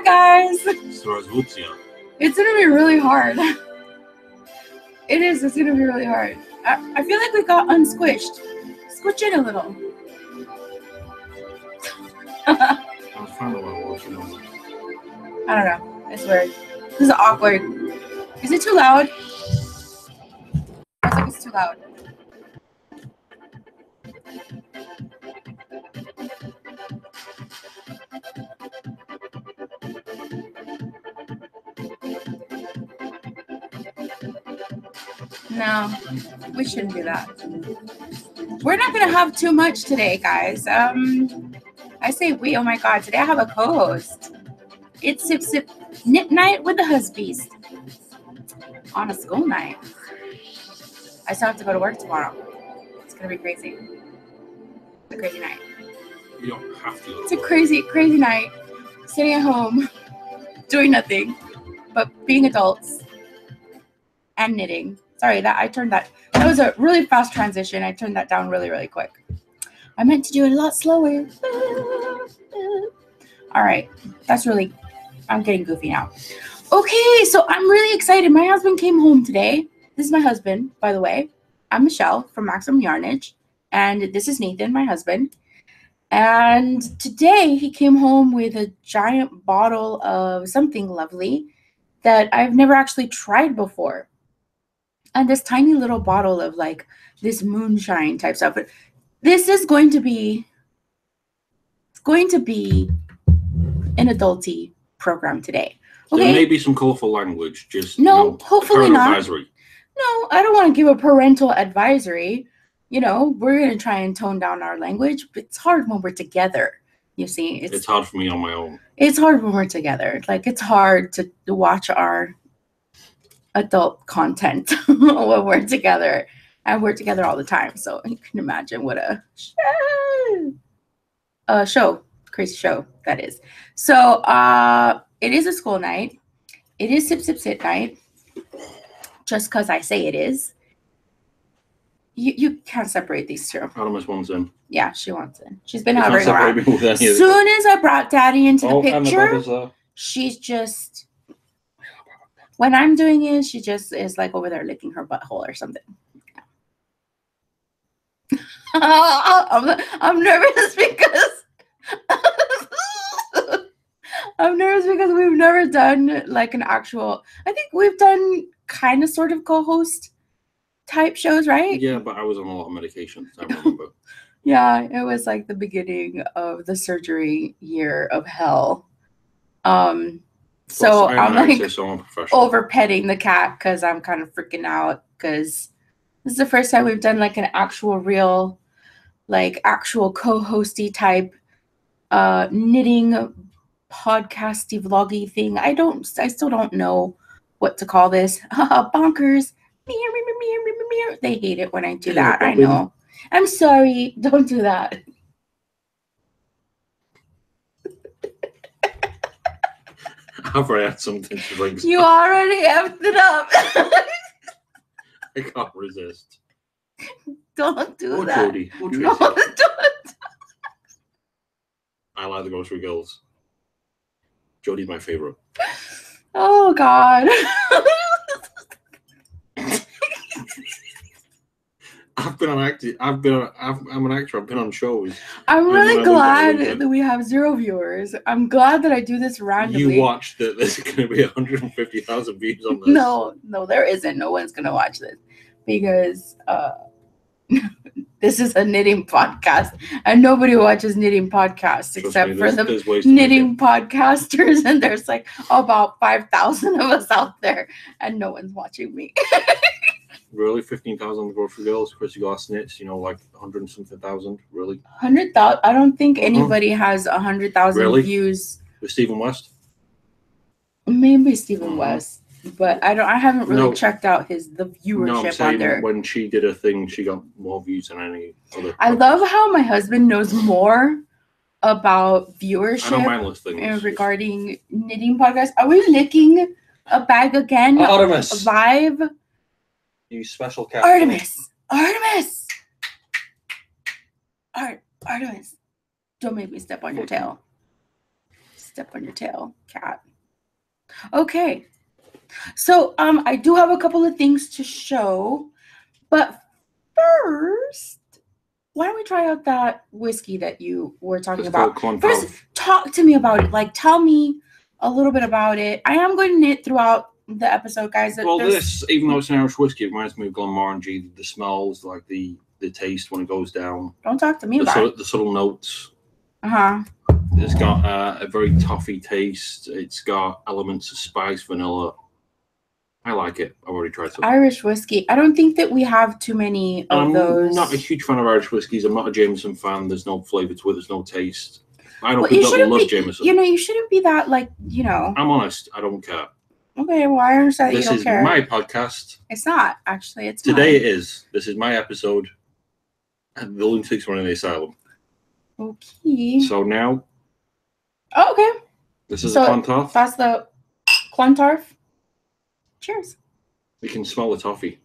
Hi guys. It's gonna be really hard. It is. It's gonna be really hard. I feel like we got unsquished. Squish it a little. I don't know. It's weird. This is awkward. Is it too loud? I think it's too loud. No, we shouldn't do that. We're not gonna have too much today, guys. I say we. Oh my God! Today I have a co-host. It's Sip Sip Knit Night with the Husbeast on a school night. I still have to go to work tomorrow. It's gonna be crazy. It's a crazy night. You don't have to. It's a crazy, crazy night. Sitting at home, doing nothing, but being adults and knitting. Sorry, that was a really fast transition. I turned that down really, really quick. I meant to do it a lot slower. All right, I'm getting goofy now. Okay, so I'm really excited. My husband came home today. This is my husband, by the way. I'm Michelle from Maximum Yarnage, and this is Nathan, my husband. And today he came home with a giant bottle of something lovely that I've never actually tried before. And this tiny little bottle of like this moonshine type stuff. But this is going to be an adulty program today. Okay? There may be some colorful language, just hopefully not. Advisory. No, I don't want to give a parental advisory. We're going to try and tone down our language, but it's hard when we're together. You see, it's hard for me on my own. It's hard when we're together. Like, it's hard to watch our adult content when we're together, and we're together all the time. So you can imagine what a crazy show that is. So it is a school night. It is Sip Sip Sit night. Just because I say it is. You can't separate these two. Artemis wants in. Yeah, she wants in. She's been hovering around. As soon as I brought Daddy into the picture, she's just... When I'm doing it, she just is like over there licking her butthole or something. Yeah. I'm nervous because... we've never done like an actual... I think we've done kind of sort of co-host type shows, right? Yeah, but I was on a lot of medications, I remember. Yeah, it was like the beginning of the surgery year of hell. So I'm like over petting the cat because I'm kind of freaking out because this is the first time we've done like an actual real, like actual co-hosty type knitting podcasty vloggy thing. I still don't know what to call this. Bonkers. They hate it when I do that. I know. I'm sorry. Don't do that. I've already had something to drink. You already effed it up. I can't resist. Don't do that. Jody. No, don't. I like the Grocery Girls. Jody's my favorite. Oh God. I'm an actor. I've been on shows. I'm really glad that we have 0 viewers. I'm glad that I do this randomly. You watched that there's going to be 150,000 views on this. No, there isn't. No one's going to watch this because this is a knitting podcast, and nobody watches knitting podcasts except for the knitting podcasters. And there's like about 5,000 of us out there, and no one's watching me. Really? 15,000 Grocery Girls, Chrissy Glass Knits, like 100 and something thousand? Really? 100,000? I don't think anybody has 100,000 views. With Stephen West? Maybe Stephen West, but I haven't really checked out the viewership on there. When she did a thing, she got more views than any other. I love how my husband knows more about viewership regarding knitting podcasts. Are we licking a bag again? Artemis. Live. You special cat. Artemis. Don't make me step on your tail. Step on your tail, cat. Okay. So I do have a couple of things to show, but first, why don't we try out that whiskey that you were talking about? First, talk to me about it. Like, tell me a little bit about it. I am going to knit throughout the episode, guys. Well, this, even though it's an Irish whiskey, it reminds me of Glenmorangie. The smells, like the taste when it goes down. Don't talk to me about it. The subtle notes. Uh-huh. It's got a very toffee taste. It's got elements of spice, vanilla. I like it. I've already tried some. Irish whiskey. I don't think that we have too many of those. I'm not a huge fan of Irish whiskeys. I'm not a Jameson fan. There's no flavour to it. There's no taste. I know people that love Jameson. You know, you shouldn't be that, like, you know. I'm honest. I don't care. Okay, well, I understand that you don't care. This is my podcast. It's not, actually. It's Today it is. This is my episode. And the lunatics run in the asylum. Okay. So now. Oh, okay. This is a Clontarf. That's the Clontarf. Cheers. We can smell the toffee.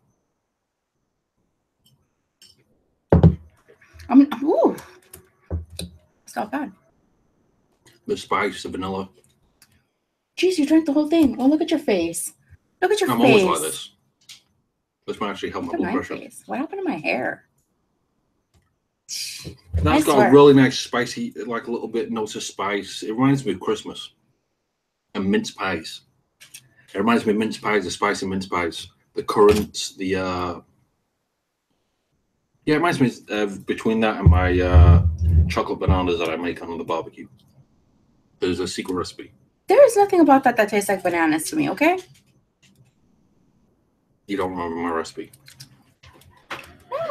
Ooh. It's not bad. The spice, the vanilla. Jeez, you drank the whole thing. Well, look at your face. Look at your face. I'm always like this. This might actually help my blood pressure. Face. What happened to my hair? That's got a really nice spicy, like a little bit notes of spice. It reminds me of Christmas. And mince pies. It reminds me of mince pies, the spicy mince pies. The currants, the... Yeah, it reminds me of between that and my chocolate bananas that I make on the barbecue. There's a secret recipe. There is nothing about that tastes like bananas to me, okay? You don't remember my recipe?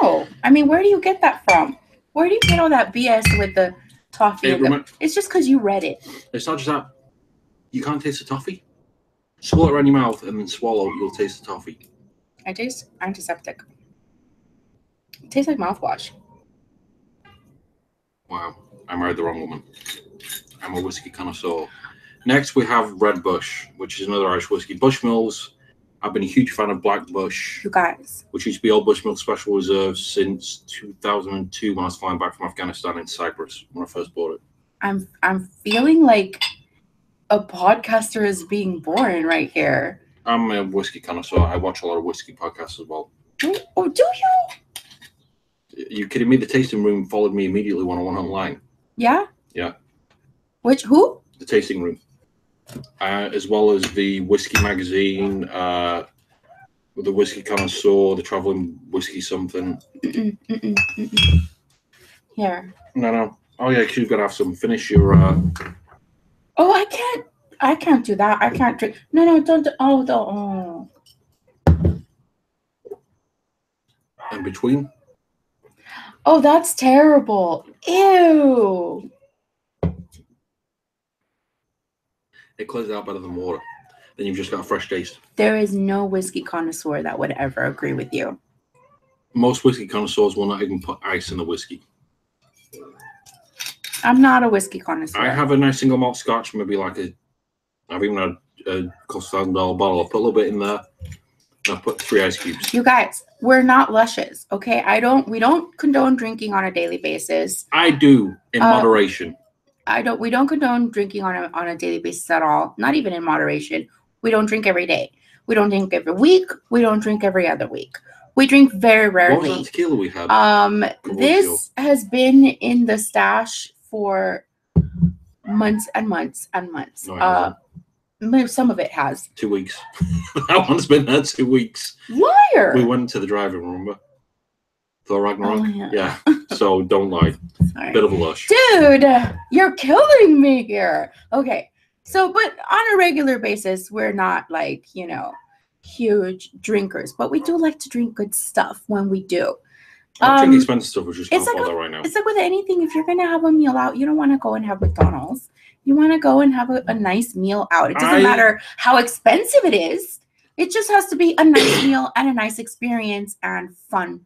No. I mean, where do you get that from? Where do you get all that BS with the toffee? It's just because you read it. It's not just that. You can't taste the toffee. Swallow it around your mouth and then swallow, you'll taste the toffee. I taste antiseptic. It tastes like mouthwash. Wow. I married the wrong woman. I'm a whiskey connoisseur. Next, we have Red Bush, which is another Irish whiskey. Bushmills. I've been a huge fan of Black Bush. You guys. Which used to be Old Bushmill Special Reserve since 2002 when I was flying back from Afghanistan in Cyprus when I first bought it. I'm feeling like a podcaster is being born right here. I'm a whiskey connoisseur. I watch a lot of whiskey podcasts as well. Oh, do you? You kidding me? The Tasting Room followed me immediately when I went online. Yeah? Yeah. Who? The Tasting Room. As well as the Whiskey Magazine, with the Whiskey Connoisseur, the Traveling Whiskey something. Here. No. Oh, yeah, because you've got to have some. Finish your... Oh, I can't do that. I can't drink. No, don't. Oh. In between? Oh, that's terrible. Ew. It clears it out better than water. Then you've just got a fresh taste. There is no whiskey connoisseur that would ever agree with you. Most whiskey connoisseurs will not even put ice in the whiskey. I'm not a whiskey connoisseur. I have a nice single malt scotch, maybe like I've even had a cost $1,000 bottle. I'll put a little bit in there. I'll put 3 ice cubes. You guys, we're not lushes, okay? We don't condone drinking on a daily basis. I do, in moderation. We don't condone drinking on a daily basis at all. Not even in moderation. We don't drink every day. We don't drink every week. We don't drink every other week. We drink very rarely. What was that tequila we had? This has been in the stash for months and months and months. No, some of it has. 2 weeks. That one's been there 2 weeks. Liar. We went to the drive-in, remember? Thor Ragnarok? Oh, yeah. So don't lie. Sorry. Bit of a lush. Dude, you're killing me here. Okay. So, but on a regular basis, we're not like, huge drinkers, but we do like to drink good stuff when we do. I drink expensive stuff, which is can't bother right now. It's like with anything, if you're going to have a meal out, you don't want to go and have McDonald's. You want to go and have a nice meal out. It doesn't matter how expensive it is. It just has to be a nice meal and a nice experience and fun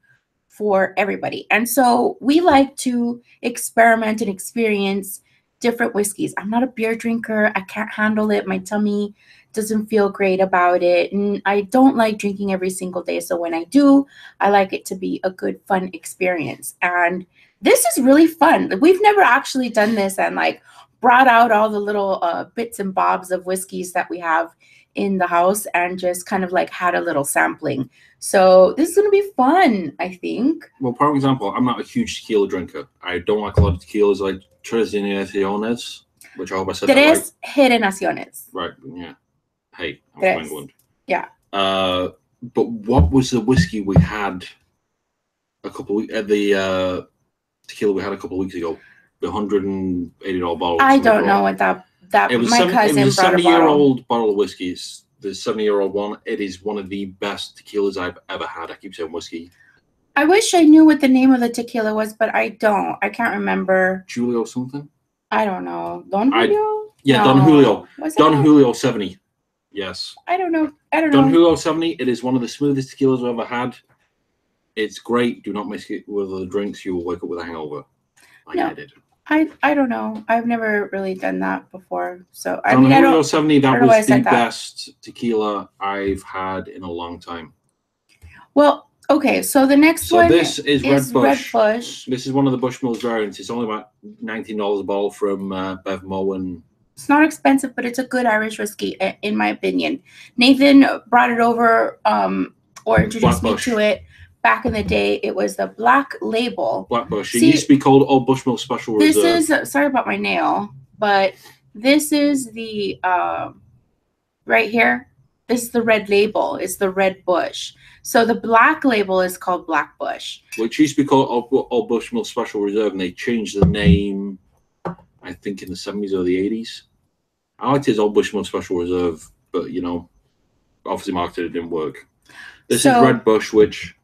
for everybody. And so we like to experiment and experience different whiskeys. I'm not a beer drinker. I can't handle it. My tummy doesn't feel great about it. And I don't like drinking every single day. So when I do, I like it to be a good, fun experience. And this is really fun. We've never actually done this and like brought out all the little bits and bobs of whiskeys that we have in the house and just kind of like had a little sampling. So this is going to be fun, I think. Well, for example, I'm not a huge tequila drinker. I don't like a lot of tequilas like Tres Generaciones, which I hope I said that right. Generaciones. Right, yeah. Hey, I'm from England. Yeah. But what was the whiskey we had a couple of the tequila we had a couple of weeks ago? The $180 bottle. I don't know what that it was. My cousin it was a brought 70-year-old bottle of whiskey. It's the 70-year-old one. It is one of the best tequilas I've ever had. I keep saying whiskey. I wish I knew what the name of the tequila was, but I don't. I can't remember. Julio something? I don't know. Don Julio? Yeah, no. Don Julio. Don Julio 70. Yes. I don't know. Don Julio 70. It is one of the smoothest tequilas I've ever had. It's great. Do not mix it with other drinks. You will wake up with a hangover. I did. I don't know. I've never really done that before. So Don Julio 70, that was the best tequila I've had in a long time. Well, okay, so the next one this is Red Bush. Red Bush. This is one of the Bushmills variants. It's only about $19 a bottle from Bev Moen. It's not expensive, but it's a good Irish whiskey, in my opinion. Nathan brought it over or introduced me to it. Back in the day, it was the Black Label. Black Bush. It used to be called Old Bushmill Special Reserve. This is, sorry about my nail, but this is the, right here, this is the red label. It's the Red Bush. So the Black Label is called Black Bush. Which used to be called Old Bushmill Special Reserve, and they changed the name, I think, in the 70s or the 80s. I liked it as Old Bushmill Special Reserve, but, you know, obviously marketed it didn't work. This is Red Bush, which...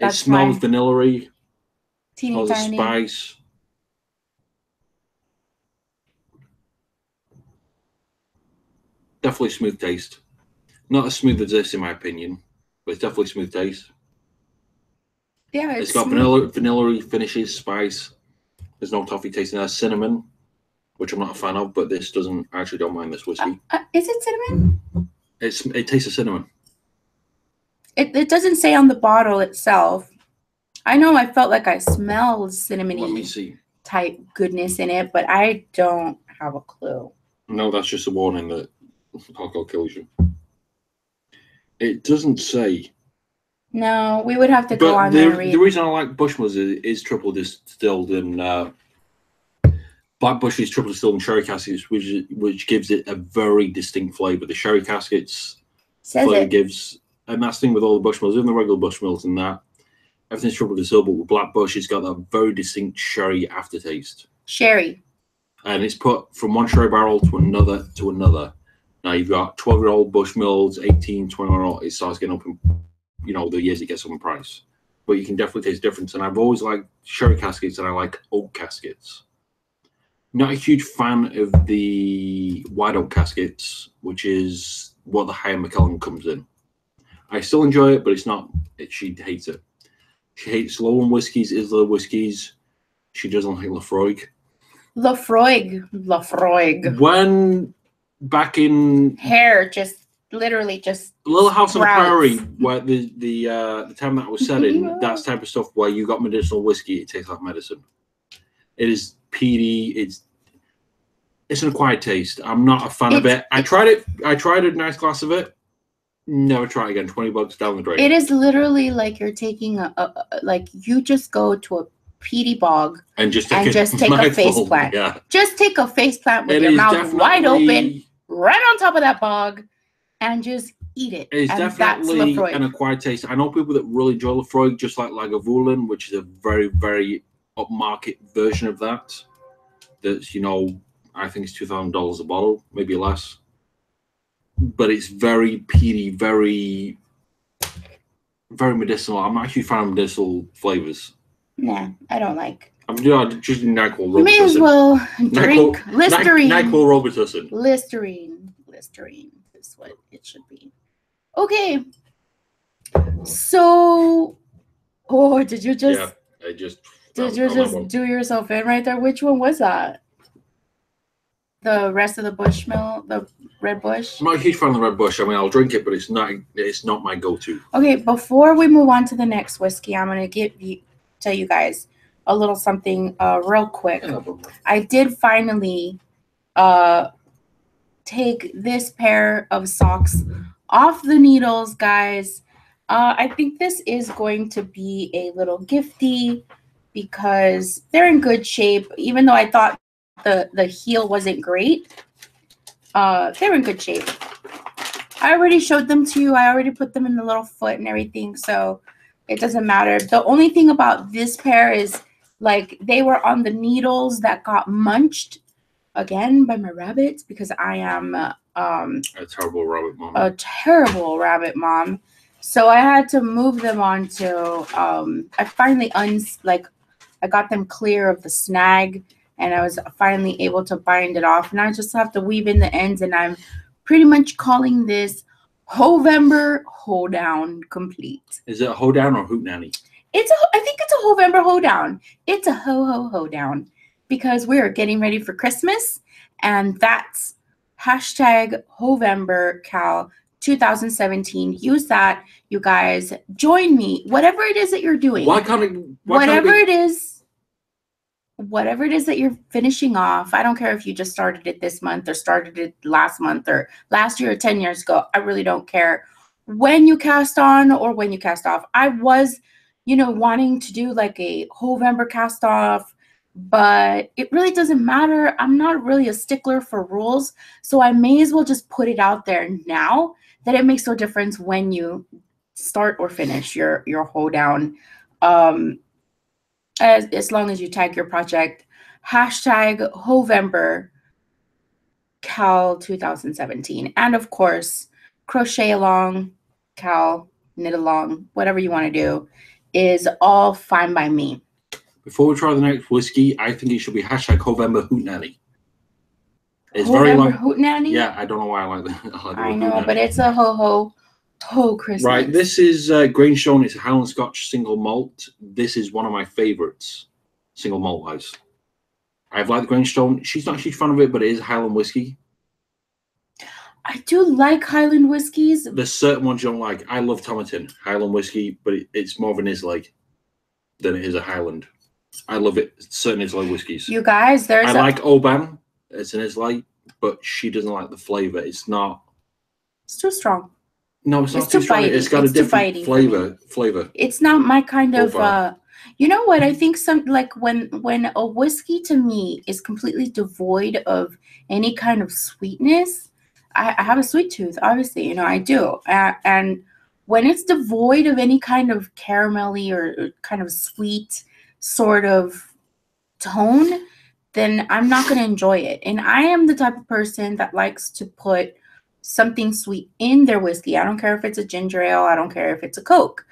It smells vanilla-y. Teeny tiny. Spice. Definitely smooth taste. Not as smooth as this, in my opinion, but it's definitely smooth taste. Yeah, it's got vanilla-y finishes, spice. There's no toffee taste in there. Cinnamon, which I'm not a fan of, but this doesn't. I actually don't mind this whiskey. Is it cinnamon? It tastes of cinnamon. It doesn't say on the bottle itself. I know I felt like I smelled cinnamony type goodness in it, but I don't have a clue. No, that's just a warning that alcohol kills you. It doesn't say. No, we would have to go on there and read. The reason I like Bushmills is triple distilled in Black Bush is triple distilled in sherry caskets, which gives it a very distinct flavor. The sherry caskets flavor gives. And that's the thing with all the Bushmills, even the regular Bushmills and that, everything's triple distilled, but with Black Bush, it's got that very distinct sherry aftertaste. Sherry. And it's put from one sherry barrel to another to another. Now you've got 12-year-old Bushmills, 18, 21-year-old. It starts getting up in, you know, the years it gets up in price. But you can definitely taste difference. And I've always liked sherry caskets and I like oak caskets. Not a huge fan of the white oak caskets, which is what the higher Macallan comes in. I still enjoy it, but it's not. She hates it. She hates Lowland whiskies, Isla whiskies. She doesn't like Lafroig. Lafroig. When back in hair, just literally just Little House on the Prairie, where the time that was set in, that's type of stuff where you got medicinal whiskey. It tastes like medicine. It is peaty. It's an acquired taste. I'm not a fan of it. I tried it. I tried a nice glass of it. Never try it again. $20 down the drain. It is literally like you're taking like you just go to a peaty bog and just take a face plant. Yeah. Just take a face plant with your mouth wide open, right on top of that bog, and just eat it. It's definitely an acquired taste. I know people that really enjoy Lafroig, just like Lagavulin, which is a very, very upmarket version of that. That's, you know, I think it's $2,000 a bottle, maybe less. But it's very peaty, very, very medicinal. I'm not a huge fan of medicinal flavors. Nah, I don't like. I'm just NyQuil Robitussin. You may as well drink Listerine. NyQuil Robitussin. Listerine is what it should be. Okay. So, did you just? Yeah, I just. Did you just do yourself in right there? Which one was that? The rest of the Bushmill, the Red Bush? I'm not a huge fan of the Red Bush. I mean, I'll drink it, but it's not my go-to. Okay, before we move on to the next whiskey, I'm going to tell you guys a little something real quick. I did finally take this pair of socks off the needles, guys. I think this is going to be a little gifty because they're in good shape. Even though I thought the heel wasn't great, they're in good shape. I already showed them to you. I already put them in the little foot and everything, so it doesn't matter. The only thing about this pair is, like, they were on the needles that got munched again by my rabbits because I am a terrible rabbit mom. A terrible rabbit mom. So I had to move them onto. I finally I got them clear of the snag, and I was finally able to bind it off. And I just have to weave in the ends, and I'm pretty much calling this Hovember Hoedown complete. Is it a hoedown or hoot nanny? I think it's a Hovember Hoedown. It's a hoedown because we're getting ready for Christmas, and that's hashtag Hovember Cal 2017. Use that, you guys. Join me. Whatever it is that you're doing. Whatever it is that you're finishing off. I don't care if you just started it this month or started it last month or last year or 10 years ago. I really don't care when you cast on or when you cast off. I was, wanting to do like a Hovember cast off, but it really doesn't matter. I'm not really a stickler for rules, so I may as well just put it out there now that it makes no difference when you start or finish your hoedown. As long as you tag your project hashtag Hovember Cal 2017, and of course crochet along, Cal, knit along, whatever you want to do is all fine by me. Before we try the next whiskey, I think it should be hashtag Hovember Hoot Nanny. It's Hovember very long. Hoot Nanny? Yeah, I don't know why I like that. I know, but it's a ho Christmas. Right, this is Greenstone. It's a Highland Scotch single malt. This is one of my favorites single malt wise. I've liked Greenstone. She's not a huge fan of it, but it is Highland whiskey. I do like Highland whiskies. There's certain ones you don't like. I love Tomatin Highland whiskey, but it's more of an Islay than it is a Highland. I love it. Certain Islay whiskies. You guys, I like Oban. It's an Islay, but she doesn't like the flavor. It's not. It's too strong. No, it's not too strong. It's got a different flavor. It's not my kind of. You know what? I think when a whiskey to me is completely devoid of any kind of sweetness. I have a sweet tooth, obviously. I do. And when it's devoid of any kind of caramelly or kind of sweet sort of tone, then I'm not going to enjoy it. And I am the type of person that likes to put something sweet in their whiskey. I don't care if it's a ginger ale. I don't care if it's a Coke.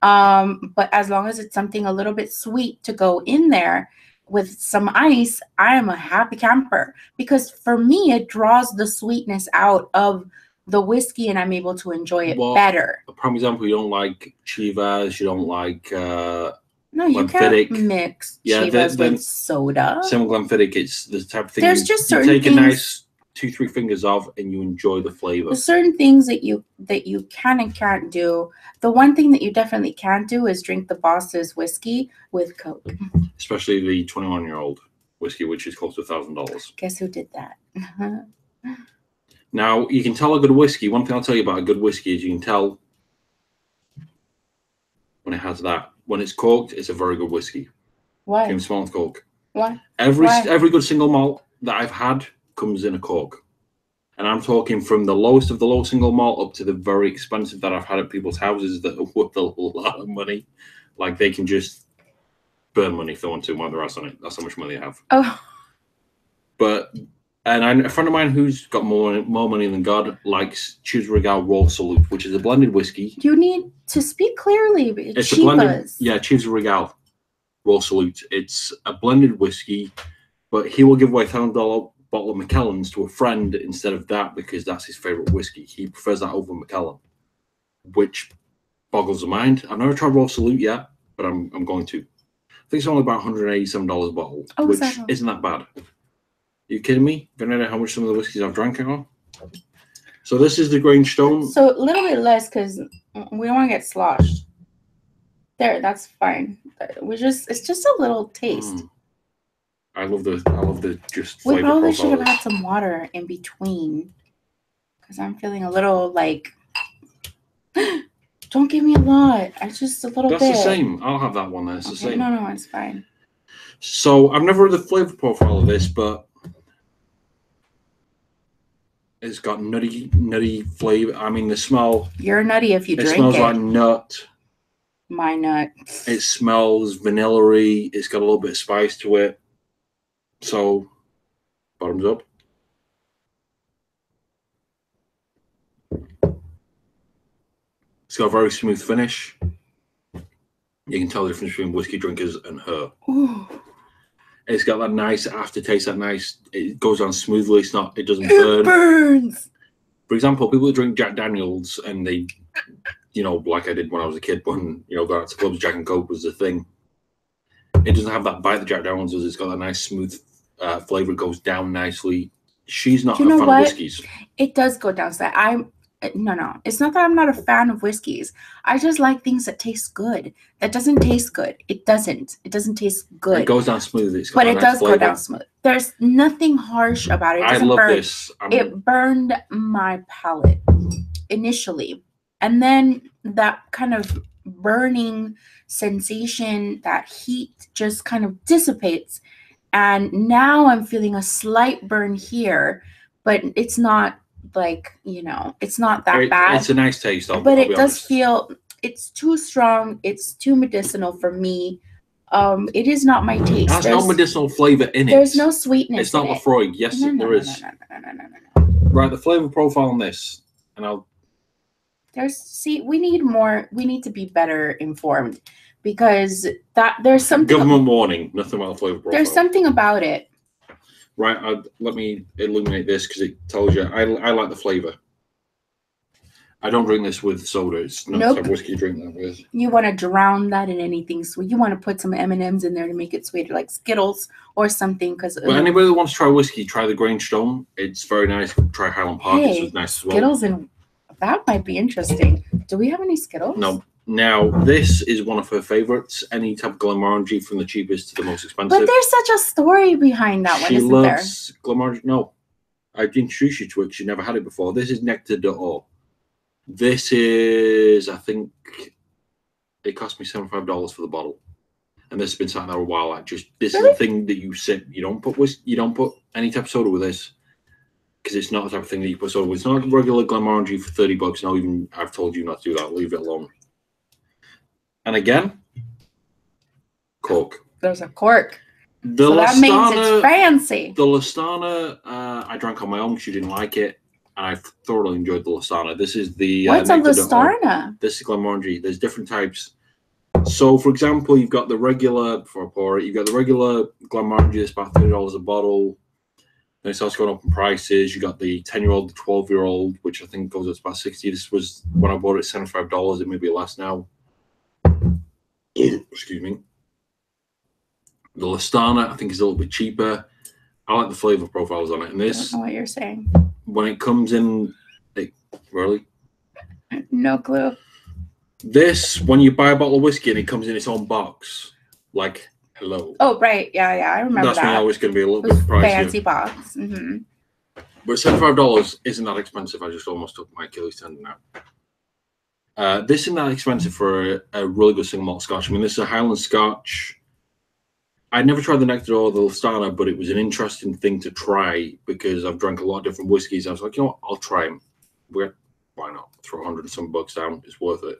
But as long as it's something a little bit sweet to go in there with some ice, I am a happy camper, because for me, it draws the sweetness out of the whiskey and I'm able to enjoy it better. A prime example, you don't like Chivas, you don't like no, you Glenfiddich. Can't mix Chivas with soda. Same with Glenfiddich, it's the type of thing there's just certain you take things, a nice 2-3 fingers off and you enjoy the flavor. There's certain things that you can and can't do. The one thing that you definitely can't do is drink the Boss's whiskey with Coke. Especially the 21-year-old whiskey, which is close to $1,000. Guess who did that? Now, you can tell a good whiskey. One thing I'll tell you about a good whiskey is you can tell when it has that. When it's corked, it's a very good whiskey. Why? You can smell the cork. Why? Every good single malt that I've had comes in a cork. And I'm talking from the lowest of the low single malt up to the very expensive that I've had at people's houses that are worth a lot of money. Like, they can just burn money if they want to while they're on it. That's how much money they have. Oh. And a friend of mine who's got more money than God likes Chivas Regal Royal Salute, which is a blended whiskey. You need to speak clearly. It's a blended, Chivas Regal Royal Salute. It's a blended whiskey, but he will give away $1,000 bottle of Macallan's to a friend instead of that because that's his favorite whiskey. He prefers that over Macallan, which boggles the mind. I've never tried Royal Salute yet, but I'm going to. I think it's only about $187 a bottle, which isn't that bad. Are you kidding me? Do you know how much some of the whiskeys I've drank are? So this is the Greenstone. So a little bit less because we don't want to get sloshed. There, that's fine. It's just a little taste. I love the just We flavor probably should have profile. had some water in between, because I'm feeling a little like. Don't give me a lot. I just a little bit. That's the same. I'll have that one there. It's the same. No, it's fine. So I've never read the flavor profile of this, but it's got nutty flavor. I mean, the smell. You're nutty if you drink it. It smells like nut. My nut. It smells vanilla-y. It's got a little bit of spice to it. So, bottoms up. It's got a very smooth finish. You can tell the difference between whiskey drinkers and her. Ooh. It's got that nice aftertaste, it goes on smoothly. It doesn't burn. It burns. For example, people that drink Jack Daniels and they, like I did when I was a kid, when, going out to clubs, Jack and Coke was the thing. It doesn't have that bite that Jack Daniels does. It's got that nice smooth flavor. It goes down nicely. She's not a fan of whiskeys. It does go down. No. It's not that I'm not a fan of whiskeys. I just like things that taste good. That doesn't taste good. It doesn't. It doesn't taste good. It goes down smoothly. But it does go down smooth. There's nothing harsh about it. I love this. It burned my palate initially. And then that kind of burning sensation, that heat just kind of dissipates. And now I'm feeling a slight burn here, but it's not like, it's not that bad. It's a nice taste, but it does feel, it's too strong. It's too medicinal for me. It is not my taste. There's no medicinal flavor in it. There's no sweetness. It's not Lafroy. Yes, there is. No. Right, the flavor profile on this, and we need to be better informed, because there's something. Government warning, nothing about the flavor profile. There's something about it. Right, let me illuminate this because it tells you. I like the flavor. I don't drink this with soda. It's not the type of whiskey you drink that with. You want to drown that in anything sweet. You want to put some M&Ms in there to make it sweeter, like Skittles or something. But anybody that wants to try whiskey, try the Grange Stone. It's very nice. Try Highland Park. It's nice as well. Skittles, and that might be interesting. Do we have any Skittles? No. Now, this is one of her favorites. Any type of Glenmorangie, from the cheapest to the most expensive. But there's such a story behind that one, isn't there? She loves Glenmorangie. No. I'd introduce you to it because you never had it before. This is Nectar d'Or. This is, I think, it cost me $75 for the bottle, and this has been sat there a while. This is the thing that you sip. You don't put any type of soda with this, because it's not the type of thing that you put soda with. It's not like a regular Glenmorangie for $30. No, even I've told you not to do that. Leave it alone. And again, cork. There's a cork. So that means it's fancy. The Listana, I drank on my own because you didn't like it. And I thoroughly enjoyed the Listana. This is the what's a Listana? This is Glenmorangie. There's different types. So, for example, you've got the regular, before I pour it, you've got the regular Glenmorangie that's about $30 a bottle. Then it starts going up in prices. You got the 10-year-old, the 12-year-old, which I think goes up to about $60. This was when I bought it, $75. It may be less now. Excuse me. The Listana, I think, is a little bit cheaper. I like the flavor profiles on it. And this, I don't know what you're saying. When it comes in, really? No clue. This, when you buy a bottle of whiskey and it comes in its own box, like, hello. Oh, right. Yeah, I remember that. That's when always going to be a little bit pricier. Fancy box. Mm-hmm. But $75 isn't that expensive. I just almost took my Achilles tendon out. This isn't that expensive for a really good single malt Scotch. I mean, this is a Highland Scotch. I'd never tried the Nectar or the Listana, but it was an interesting thing to try because I've drank a lot of different whiskies. I was like, you know what, I'll try them. Why not? Throw 100 and some bucks down. It's worth it.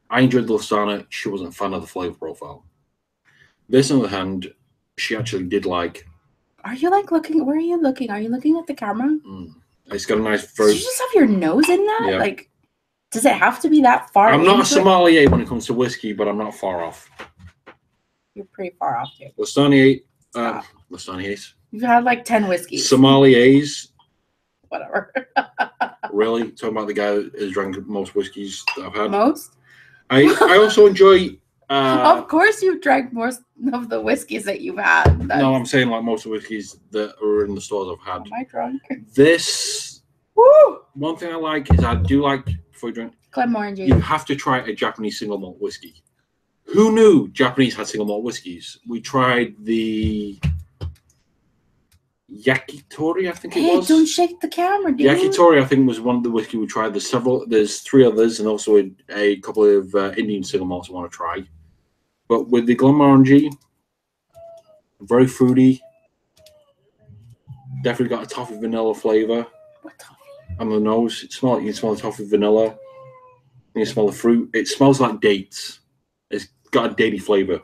I enjoyed the Listana. She wasn't a fan of the flavor profile. This, on the other hand, she actually did like. Are you like looking? Where are you looking? Are you looking at the camera? It's got a nice. Did you just have your nose in that? Yeah. Like, does it have to be that far? I'm not a sommelier when it comes to whiskey, but I'm not far off. You're pretty far off, dude. Listaniers. You've had like 10 whiskeys. Sommeliers. Whatever. Really? Talking about the guy that has drank most whiskeys that I've had. Most? I also enjoy. Of course, you've drank most of the whiskeys that you've had. No, I'm saying like most of the whiskeys that are in the stores I've had. Am I drunk? This. Woo! One thing I like is I do like, before you drink, Glenmorangie. you have to try a Japanese single malt whiskey. Who knew Japanese had single malt whiskies? We tried the Yakitori, I think it was. Hey, don't shake the camera, dude. Yakitori, I think, was one of the whiskey we tried. There's 3 others, and also a couple of Indian single malts I want to try. But with the Glenmorangie, very fruity. Definitely got a toffee vanilla flavor. What toffee? On the nose, you can smell the toffee vanilla. You can smell the fruit. It smells like dates. It's got a datey flavor.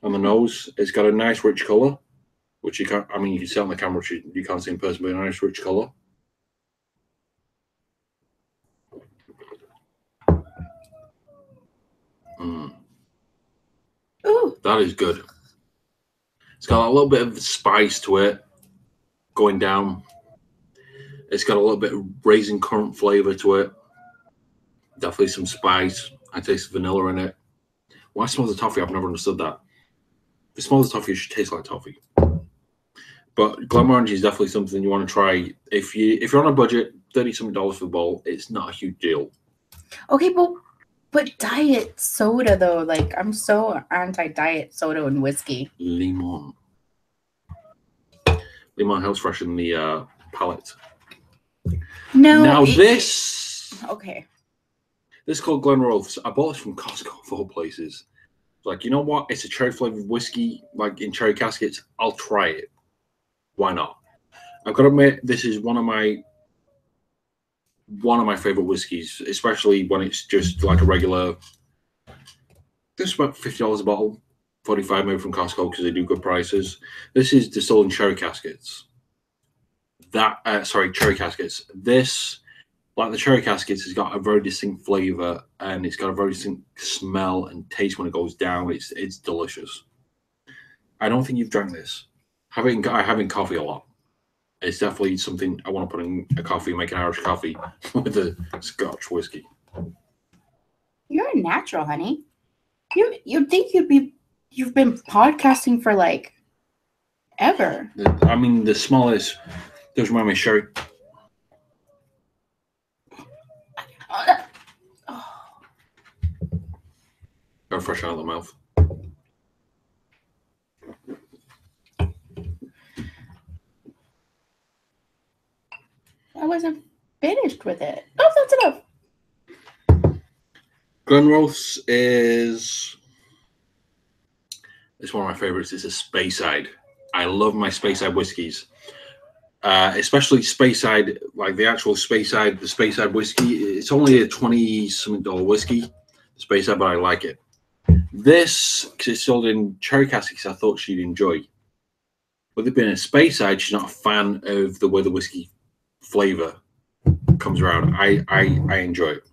On the nose, it's got a nice rich color, which you can't. I mean, you can see on the camera, which you can't see in person, but a nice rich color. Ooh, that is good. It's got a little bit of spice to it, going down. It's got a little bit of raisin currant flavor to it. Definitely some spice. I taste vanilla in it. Why smell the toffee? I've never understood that. If it smells the toffee, it should taste like toffee. But Glenmorangie is definitely something you want to try. If you're on a budget, $30-something for the bowl, it's not a huge deal. Okay, but diet soda though, like I'm so anti-diet soda and whiskey. Limon helps freshen the palate. No. Now this. Okay. This is called Glenrothes. I bought this from Costco of all places. Like, you know what? It's a cherry flavored whiskey, like in cherry caskets. I'll try it. Why not? I've got to admit, this is one of my favorite whiskeys, especially when it's just like a regular. This is about $50 a bottle, $45 maybe from Costco because they do good prices. This is distilled in cherry caskets. Cherry caskets. This, like the cherry caskets, has got a very distinct flavor and it's got a very distinct smell and taste when it goes down. It's delicious. I don't think you've drank this. I have in coffee a lot. It's definitely something I want to put in a coffee, make an Irish coffee with a Scotch whiskey. You're a natural, honey. You'd think you've been podcasting for like ever. I mean, the smell is does remind me of sherry. Go fresh out of the mouth. I wasn't finished with it. Oh, that's enough. Glenrothes is one of my favorites. It's a Speyside. I love my Speyside whiskies, especially Speyside, like the actual Speyside, the Speyside whiskey. It's only a $20-something whiskey, Speyside, but I like it. This, because it's sold in cherry caskets, I thought she'd enjoy. With it being a Speyside, she's not a fan of the way the whiskey flavor comes around. I enjoy it.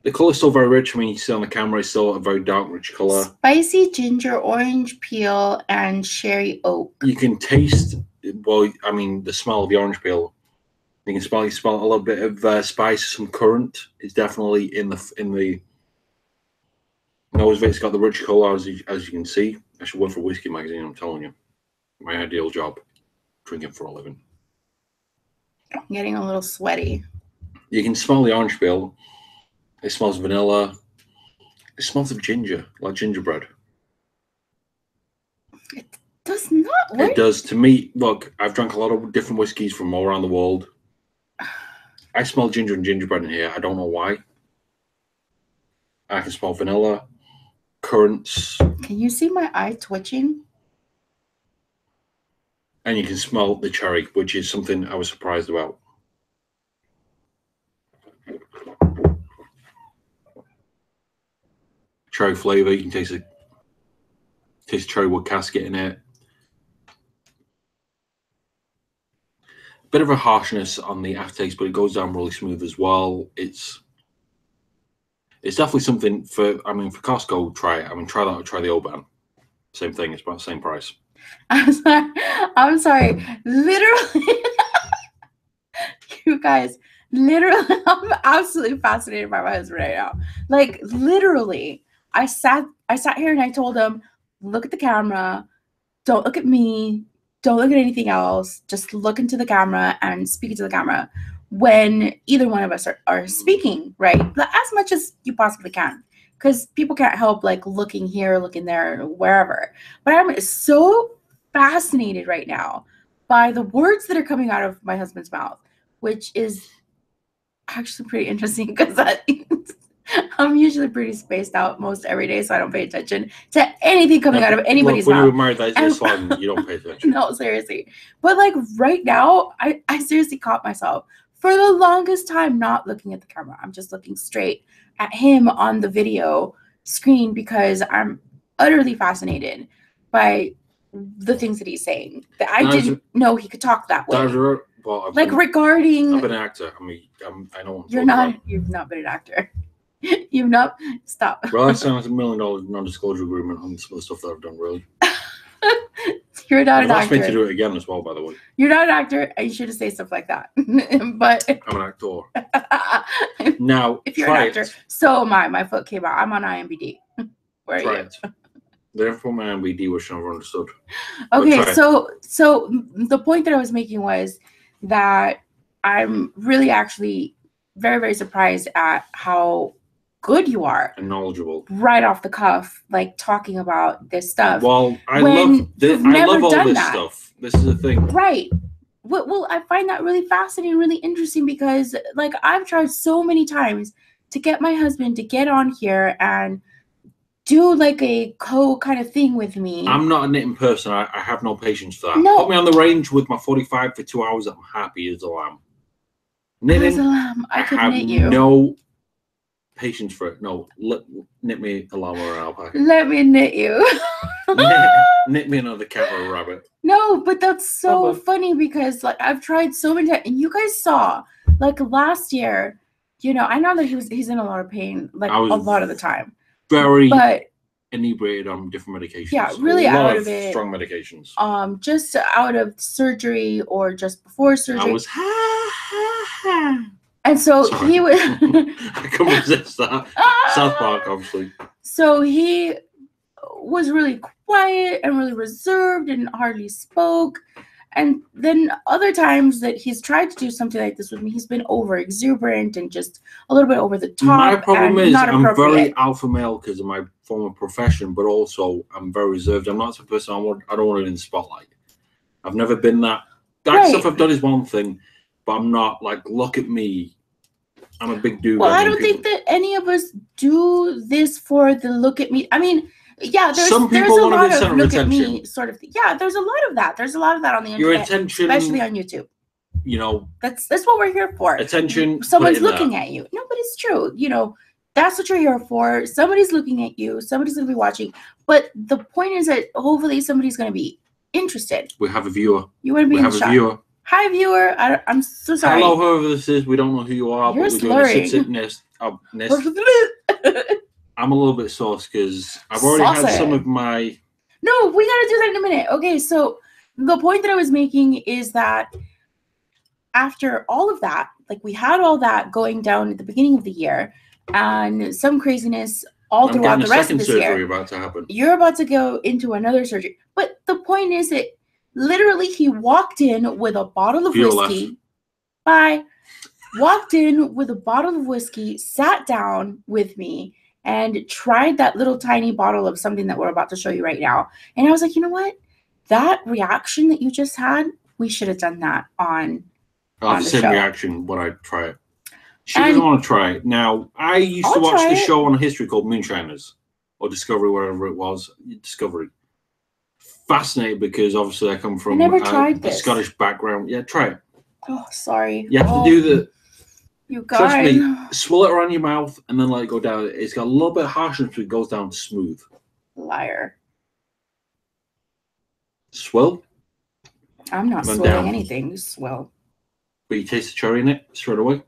The color's still very rich. I mean, you see on the camera, it's still a very dark, rich color. Spicy ginger, orange peel, and sherry oak. You can taste, well, I mean, the smell of the orange peel. You can smell a little bit of spice, some currant. It's definitely in the nose of it. It's got the rich color, as you can see. I should work for a whiskey magazine, I'm telling you. My ideal job, drinking for a living. I'm getting a little sweaty. You can smell the orange peel. It smells vanilla. It smells of ginger, like gingerbread. It does not work. It does. To me, look, I've drank a lot of different whiskies from all around the world. I smell ginger and gingerbread in here. I don't know why. I can smell vanilla, currants. Can you see my eye twitching? And you can smell the cherry, which is something I was surprised about. Cherry flavor, you can taste cherry wood casket in it. Bit of a harshness on the aftertaste, but it goes down really smooth as well. It's definitely something for Costco. Try it. I mean, try that or try the Oban. Same thing. It's about the same price. I'm sorry. Literally, you guys. Literally, I'm absolutely fascinated by my husband right now. Like literally. I sat here and I told him, look at the camera. Don't look at me. Don't look at anything else. Just look into the camera and speak into the camera when either one of us are speaking, right? As much as you possibly can. because people can't help like looking here, looking there, wherever. But I'm so fascinated right now by the words that are coming out of my husband's mouth, which is actually pretty interesting because I'm usually pretty spaced out most every day, so I don't pay attention to anything coming out of anybody's when mouth. you were married, that's just fine. You don't pay attention. No, seriously. But like right now, I seriously caught myself for the longest time not looking at the camera. I'm just looking straight at him on the video screen because I'm utterly fascinated by the things that he's saying. That I didn't know he could talk that way. Regarding, I've been an actor. I mean, I know. You've not been an actor. You've not. Stop. Well, that sounds $1 million non-disclosure agreement on some of the stuff that I've done. Really. You're not an actor. Asked me to do it again as well, by the way. You're not an actor, and you shouldn't say stuff like that. But I'm an actor. Now, if you're an actor, so am I. My foot came out. I'm on IMDb. Where are you? Therefore, my IMDb, which I never understood. Okay, so the point that I was making was that I'm really actually very, very surprised at how good you are and knowledgeable right off the cuff, like talking about this stuff. Well, I love all this stuff. This is the thing, right? Well, I find that really fascinating, really interesting because like I've tried so many times to get my husband to get on here and do like a kind of thing with me. I'm not a knitting person. I have no patience for that. No. Put me on the range with my 45 for 2 hours. I'm happy as a lamb. Knitting, as a lamb, I could have knit you. No patience for it. No, knit me a llama or an alpaca. Let me knit you. knit me another cat or a rabbit. No, but that's so funny because like I've tried so many times, and you guys saw like last year. You know, I know that he's in a lot of pain, like a lot of the time. Very inebriated on different medications. Yeah, really out of it. Strong medications. Just out of surgery or just before surgery. I was And so Sorry. he was. I couldn't resist that. South Park, obviously. So he was really quiet and really reserved and hardly spoke. And then other times that he's tried to do something like this with me, he's been over exuberant and just a little bit over the top. My problem is not I'm very alpha male because of my former profession, but also I'm very reserved. I'm not the person I don't want it in the spotlight. I've never been that. That stuff I've done is one thing, but I'm not like, look at me. I'm a big dude. Well, I don't think that any of us do this for the look at me. I mean, yeah, there's a lot of look at me sort of thing. Yeah, there's a lot of that. There's a lot of that on the internet. Your attention, especially on YouTube. You know, that's what we're here for. Attention. Someone's looking at you. No, but it's true. You know, that's what you're here for. Somebody's looking at you. Somebody's going to be watching. But the point is that hopefully somebody's going to be interested. We have a viewer. You want to be in the shot. Viewer. Hi, viewer. I'm so sorry. Hello, whoever this is. We don't know who you are. You're but slurring. I'm a little bit sauce because I've already had some of my. No, we got to do that in a minute. Okay, so the point that I was making is that after all of that, like we had all that going down at the beginning of the year and some craziness all throughout the rest of this year. About to happen. You're about to go into another surgery. But the point is that literally he walked in with a bottle of whiskey. Bye. Walked in with a bottle of whiskey, sat down with me, and tried that little tiny bottle of something that we're about to show you right now. And I was like, you know what? That reaction that you just had, we should have done that on the same show. Reaction when I try it. She doesn't want to try it. Now, I used to watch this show on history called Moonshiners, or Discovery, whatever it was. Discovery. Fascinated because obviously I come from a Scottish background. Yeah, try it. Oh, sorry. You have to do the... You guys. Trust me, swirl it around your mouth and then let it go down. It's got a little bit of harshness, but it goes down smooth. Liar. Swill? I'm not swilling anything. You swill. But you taste the cherry in it straight away?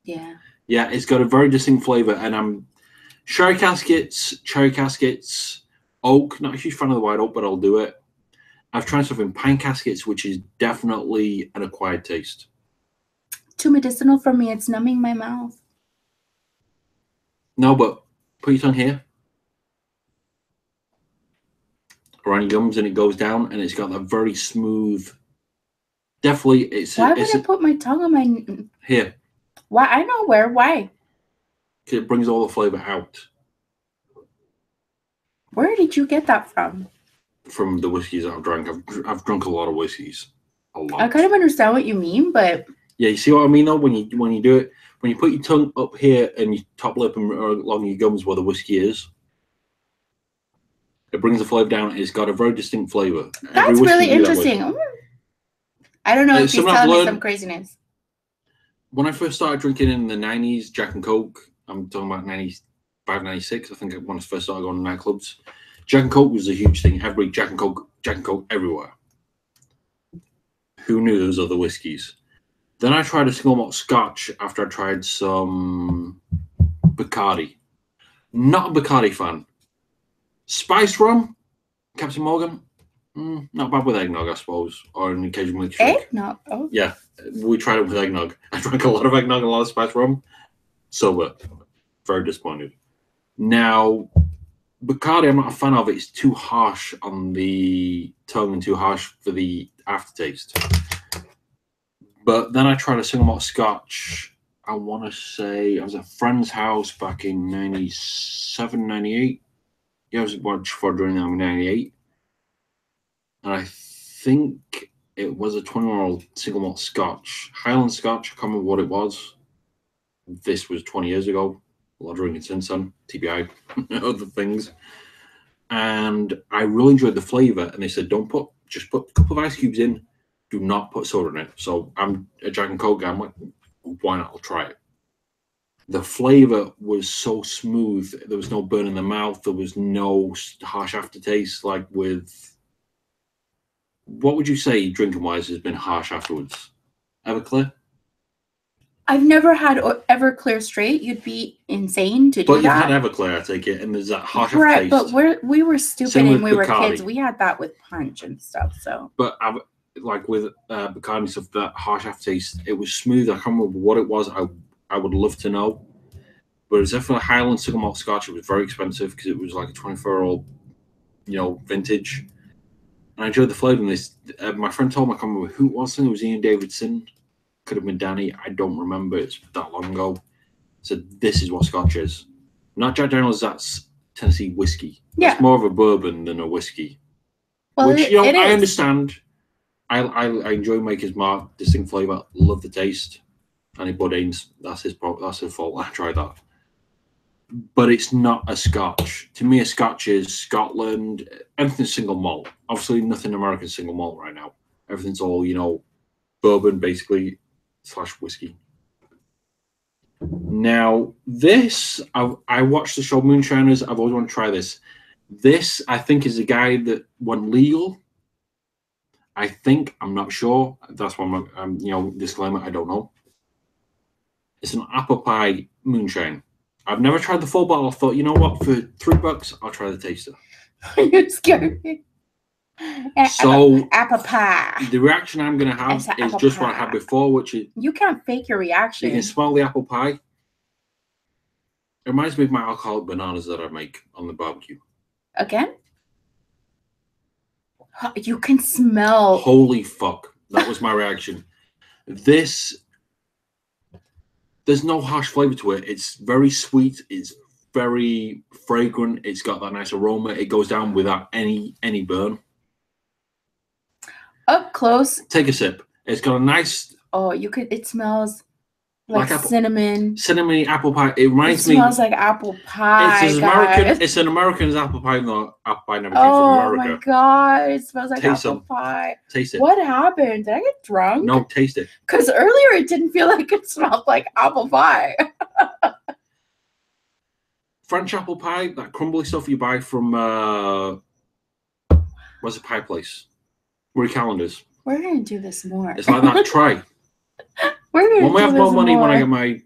Yeah. Yeah, it's got a very distinct flavor. And I'm cherry caskets, oak. Not a huge fan of the white oak, but I'll do it. I've tried stuff in pine caskets, which is definitely an acquired taste. Too medicinal for me. It's numbing my mouth. No, but put your tongue here. Around your gums, and it goes down, and it's got that very smooth. Definitely, it's. Why would I put my tongue on my? Here. Why? I know where. Why? Because it brings all the flavor out. Where did you get that from? From the whiskeys I've drank. I've drunk a lot of whiskeys. A lot. I kind of understand what you mean, but yeah, you see what I mean though. When you do it, when you put your tongue up here and your top lip and along your gums where the whiskey is, it brings the flavor down. It's got a very distinct flavor. That's really interesting. I don't know if he's telling me some craziness. When I first started drinking in the 90s, Jack and Coke, I'm talking about 95, 96, I think when I first started going to nightclubs, Jack and Coke was a huge thing. Everybody, Jack and Coke everywhere. Who knew there was other whiskies? Then I tried a single malt scotch after I tried some Bacardi. Not a Bacardi fan. Spiced rum, Captain Morgan, not bad with eggnog, I suppose, or an occasional milkshake. Eggnog? Oh. Yeah, we tried it with eggnog. I drank a lot of eggnog and a lot of spiced rum. Sober. Very disappointed. Now, Bacardi, I'm not a fan of it. It's too harsh on the tongue and too harsh for the aftertaste. But then I tried a single malt scotch. I want to say I was at a friend's house back in 97, 98. Yeah, I was before doing that in 98. And I think it was a 20-year-old single malt scotch. Highland scotch, I can't remember what it was. This was 20 years ago. A lot of drinking since then. TBI, other things. And I really enjoyed the flavour. And they said, just put a couple of ice cubes in. Do not put soda in it. So I'm a Jack and Coke guy. I'm like, why not? I'll try it. The flavor was so smooth. There was no burn in the mouth. There was no harsh aftertaste. Like with, what would you say drinking wise has been harsh afterwards? Everclear? I've never had Everclear straight. You'd be insane to do that. But you've had Everclear, I take it, and there's that harsh aftertaste. Right, but we were stupid and we were kids. We had that with punch and stuff. So. But like with Bacardi and stuff, that harsh aftertaste, it was smooth. I can't remember what it was. I would love to know. But it was definitely a Highland single malt scotch. It was very expensive because it was like a 24-year-old, vintage. And I enjoyed the flavour. This, my friend told me, I can't remember who it was. I think it was Ian Davidson. Could have been Danny. I don't remember. It's that long ago. So this is what scotch is. Not Jack Daniels. That's Tennessee whiskey. Yeah. It's more of a bourbon than a whiskey. Well, which I understand. I enjoy Maker's Mark, distinct flavour. Love the taste. Annie Bourdain's, that's his fault. I tried that. But it's not a scotch. To me, a scotch is Scotland. Everything's single malt. Obviously, nothing American single malt right now. Everything's all, bourbon, basically, / whiskey. Now, this, I watched the show Moonshiners. I've always wanted to try this. This, I think, is a guy that went legal. I think, I'm not sure. That's why I'm disclaimer, I don't know. It's an apple pie moonshine. I've never tried the full bottle. I thought, you know what? For $3, I'll try the taster. You scared me. So, apple pie. The reaction I'm going to have is just what I had before, which is... You can't fake your reaction. You can smell the apple pie. It reminds me of my alcoholic bananas that I make on the barbecue. Again? You can smell... Holy fuck. That was my reaction. This... There's no harsh flavor to it. It's very sweet. It's very fragrant. It's got that nice aroma. It goes down without any burn. Up close. Take a sip. It's got a nice... Oh, you could... It smells like cinnamon. Cinnamony apple pie. It reminds me... It smells like apple pie, It's as American... It's an American's apple pie. No, apple pie never came from America. Oh, my God. It smells like apple pie. Taste it. What happened? Did I get drunk? No, taste it. Because earlier it didn't feel like it smelled like apple pie. French apple pie, that crumbly stuff you buy from... what's the pie place? Marie Callender's. We're going to do this more. It's like that. Try. We're going to do this more. When we have more money when I get my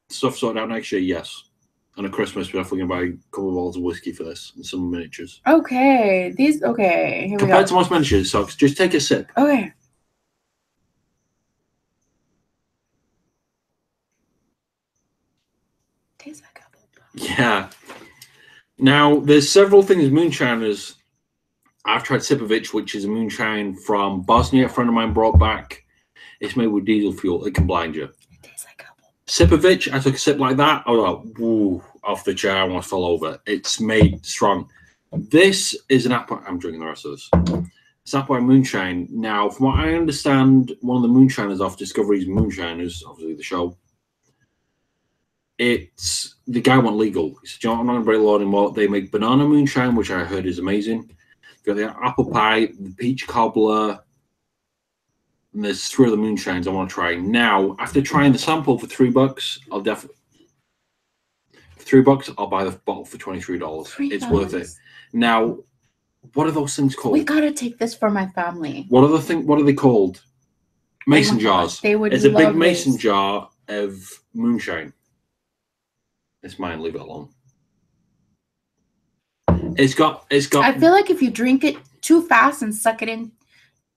stuff sorted out next year, yes. And at Christmas, we're definitely going to buy a couple of bottles of whiskey for this and some miniatures. Okay. Here we go. Compared to most miniatures, so just take a sip. Okay. Tastes like apple pie. Yeah. Now, there's several things moonshiners. I've tried Sipovich, which is a moonshine from Bosnia. A friend of mine brought back. It's made with diesel fuel. It can blind you. It tastes like apple. Sipovich, I took a sip like that. I was like, woo, off the chair. I almost fell over. It's made strong. This is an apple. I'm drinking the rest of this. It's apple pie moonshine. Now, from what I understand, one of the moonshiners off Discovery's Moonshiners, obviously the show. It's the guy went legal. He said, "You know, I'm not going to break the law anymore." They make banana moonshine, which I heard is amazing. Got the apple pie, the peach cobbler, and there's 3 other moonshines I want to try. Now, after trying the sample for $3, I'll definitely $3, I'll buy the bottle for $23. It's worth it. Now, what are those things called? We gotta take this for my family. What are they called? Mason jars. They would. It's a big mason jar of moonshine. It's mine. Leave it alone. It's got. I feel like if you drink it too fast and suck it in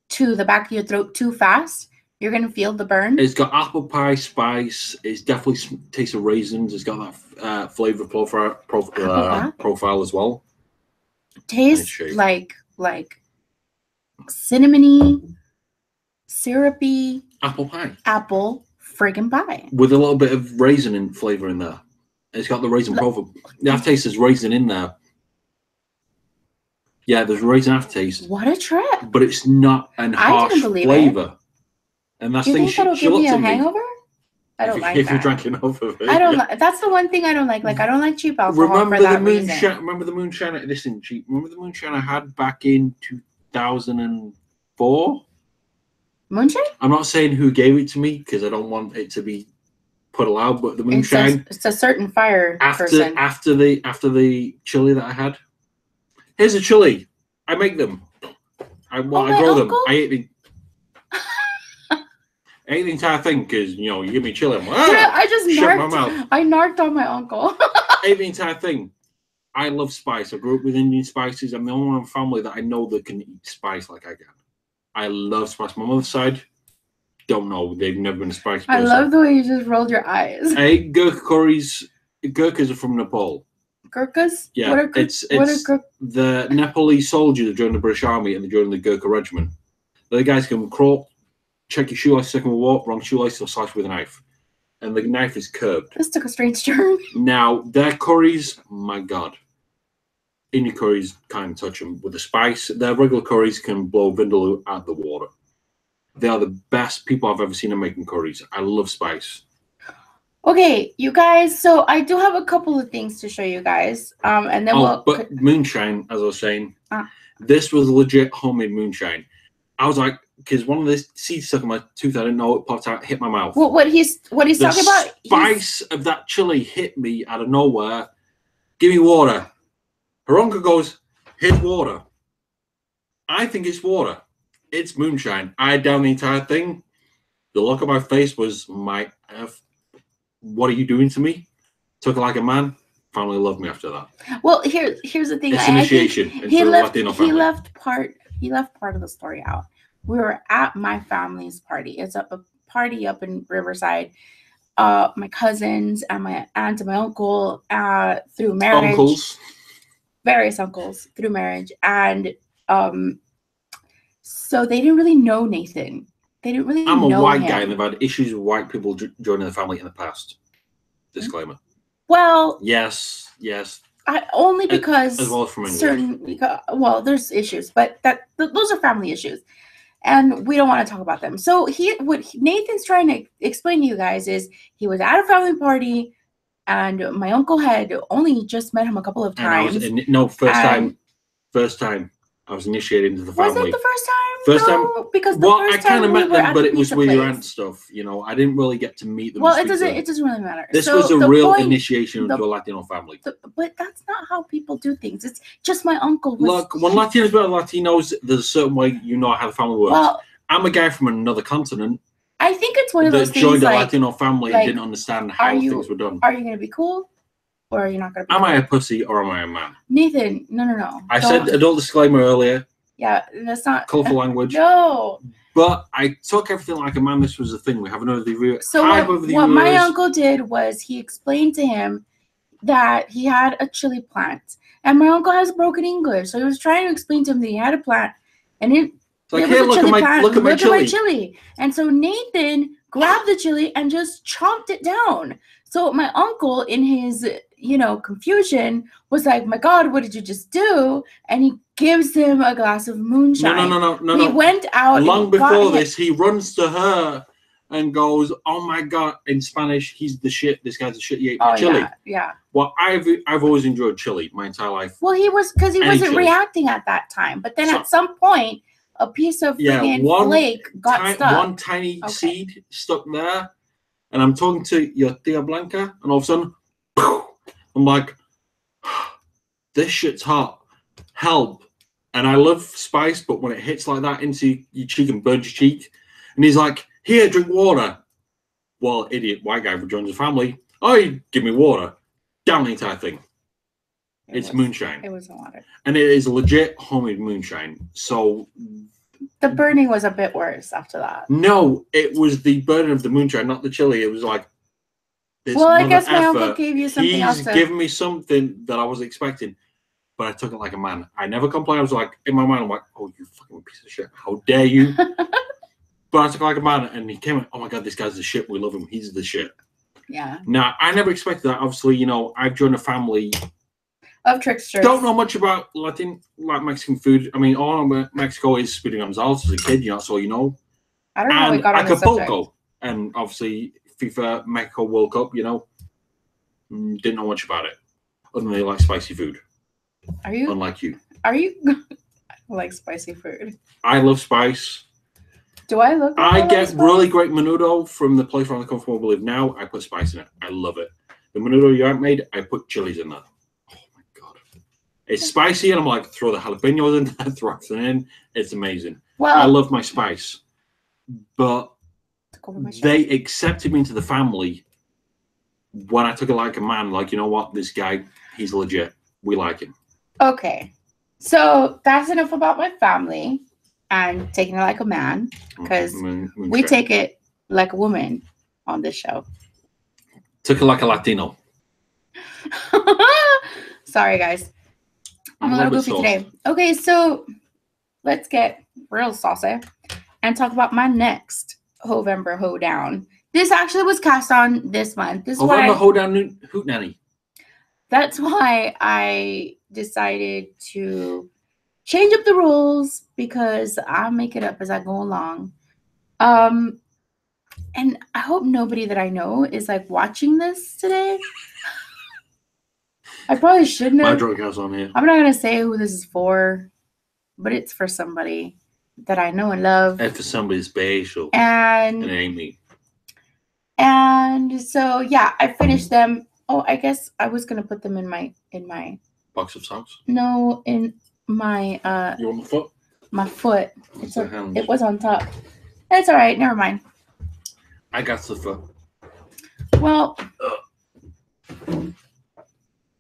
to the back of your throat too fast, you're gonna feel the burn. It's got apple pie spice. It's definitely tastes of raisins. It's got that flavor profile as well. Tastes like cinnamony, syrupy apple pie. Apple friggin' pie with a little bit of raisin in flavor in there. It's got the raisin profile. The aftertaste is raisin in there. Yeah, there's raisin aftertaste. What a trip! But it's not an harsh flavor. And that's the thing. You think that'll give me a hangover? I don't like that. If you drank enough of it. I don't like. That's the one thing I don't like. Like, I don't like cheap alcohol. Remember the moonshine? Remember the moonshine? This isn't cheap. Remember the moonshine I had back in 2004? Moonshine? I'm not saying who gave it to me because I don't want it to be put aloud. But the moonshine. It's a certain fire person. After the chili that I had. Here's a chili. I make them. I grow them. I ate the entire thing because, you know, you give me chili. I'm like, I narked on my uncle. I ate the entire thing. I love spice. I grew up with Indian spices. I'm the only one in my family that I know that can eat spice like I can. I love spice. My mother's side, don't know. They've never been a spice person. I love the way you just rolled your eyes. I ate gurkha curries. Gurkhas are from Nepal. Gurkhas? Yeah, it's the Nepalese soldiers that joined the British Army and they joined the Gurkha regiment. The guys can crawl, check your shoelace, second walk, wrong shoelace, or slice with a knife. And the knife is curved. This took a strange turn. Now, their curries, my God. Indian curries can't touch them with the spice. Their regular curries can blow vindaloo out of the water. They are the best people I've ever seen in making curries. I love spice. Okay, you guys, so I do have a couple of things to show you guys. And then but moonshine, as I was saying, this was legit homemade moonshine. I was like, because one of the seeds stuck in my tooth, I didn't know it popped out, hit my mouth. Well, what he's talking about? The spice of that chili hit me out of nowhere. Give me water. Her uncle goes, here's water. I think it's water. It's moonshine. I had down the entire thing. The look on my face was, my F. What are you doing to me? Took it like a man. Finally loved me after that. Well, here's the thing. It's initiation. He left part of the story out. We were at my family's party. It's a party up in Riverside. My cousins and my aunt and my uncle through marriage. Various uncles through marriage. And so they didn't really know Nathan. They didn't really know him. I'm a white guy and they've had issues with white people joining the family in the past. Disclaimer. Well, yes. Only because as well as from England. There's issues, but those are family issues, and we don't want to talk about them. So what Nathan's trying to explain to you guys is he was at a family party, and my uncle had only just met him a couple of times. First time I was initiated into the family. Was it the first time? First time, because I kind of met them, but it was with your aunt stuff. You know, I didn't really get to meet them. Well, it doesn't really matter. This was a real initiation into a Latino family. But that's not how people do things. It's just my uncle. Look, when Latinos meet Latinos, there's a certain way you know how the family works. Well, I'm a guy from another continent. I think it's one of those things joined a Latino family and didn't understand how things were done. Are you going to be cool? Or are you not going to be Am I a pussy or am I a man? Nathan, no. I said adult disclaimer earlier. Yeah, that's not colorful language. No, but I took everything like a man. This was the thing. We have another review. So what my uncle did was he explained to him that he had a chili plant, and my uncle has broken English, so he was trying to explain to him that he had a plant, and it like, hey, look at my chili. And so Nathan grabbed the chili and just chomped it down. So my uncle, in his confusion, was like, my God, what did you just do? And he gives him a glass of moonshine. No. He went out. Long before this, he runs to her and goes, "Oh my God!" In Spanish, he's the shit. This guy's the shit. He ate my chili. Yeah. Well, I've always enjoyed chili my entire life. Well, he wasn't reacting at that time. But then at some point, a piece of flake got stuck. One tiny seed stuck there, and I'm talking to your Tia Blanca, and all of a sudden, I'm like, this shit's hot. Help. And I love spice, but when it hits like that into your cheek and burns your cheek, and he's like, here, drink water. Well, idiot white guy who joins the family. Oh, you give me water. Down the entire thing. It's moonshine. It was water. And it is legit homemade moonshine. So the burning was a bit worse after that. No, it was the burning of the moonshine, not the chili. It was like, well, I guess my uncle gave you something else. He's given me something that I was expecting, but I took it like a man. I never complained. I was like, in my mind, I'm like, oh, you fucking piece of shit. How dare you? But I took it like a man, and he came in, oh my God, this guy's the shit. We love him. He's the shit. Yeah. Now, I never expected that. Obviously, I've joined a family of tricksters. Don't know much about Mexican food. I mean, all I know Mexico is Speedy Gonzalez as a kid, that's all you know. I don't know how we got on the subject. Acapulco, and obviously FIFA Mexico World Cup, didn't know much about it. Other than they like spicy food. Are you? Unlike you. Are you? I like spicy food. I love spice. Do I look like I get really great menudo from the place where I come from, I believe now. I put spice in it. I love it. The menudo you haven't made, I put chilies in there. Oh my God. It's spicy, and I'm like, throw the jalapenos in there, throw it in. It's amazing. Well, I love my spice. But they accepted me into the family when I took it like a man. Like, you know what? This guy, he's legit. We like him. Okay. So that's enough about my family and taking it like a man, because we take it like a woman on this show. Took it like a Latino. Sorry, guys. I'm a little goofy today. Okay, so let's get real saucy and talk about my next Hovember Hoedown. This actually was cast on this month. This is Hovember Hoedown Hootenanny. That's why I decided to change up the rules, because I'll make it up as I go along. And I hope nobody that I know is like watching this today. I probably shouldn't have. My drunk house on here. I'm not going to say who this is for, but it's for somebody that I know and love. And for somebody special. And it ain't me. And so, yeah, I finished them. Oh, I guess I was going to put them in my box of socks? No, in my you want my foot? My foot. It was on top. It's all right. Never mind. I got the foot. Well,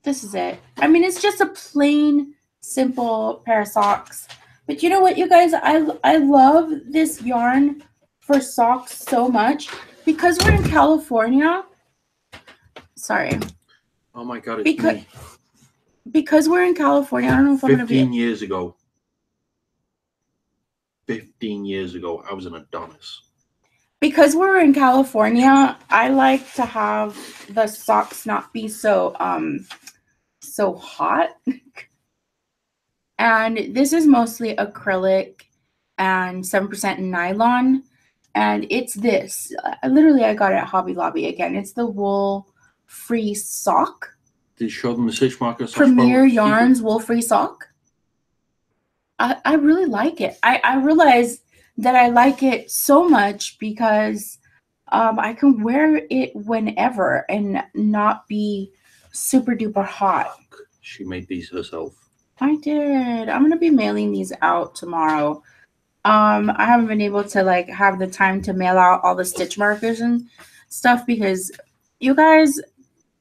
this is it. I mean, it's just a plain, simple pair of socks. But you know what, you guys? I love this yarn for socks so much because we're in California. Sorry. Oh my God! It's me. Because we're in California, I don't know if I'm going to be... 15 years ago, I was an Adonis. Because we're in California, I like to have the socks not be so hot. And this is mostly acrylic and 7% nylon. And it's this. I got it at Hobby Lobby again. It's the wool-free sock. Did you show them the stitch marker? Premier Yarns wool-free sock. I really like it. I realized that I like it so much because I can wear it whenever and not be super duper hot. She made these herself. I did. I'm gonna be mailing these out tomorrow. I haven't been able to have the time to mail out all the stitch markers and stuff because you guys,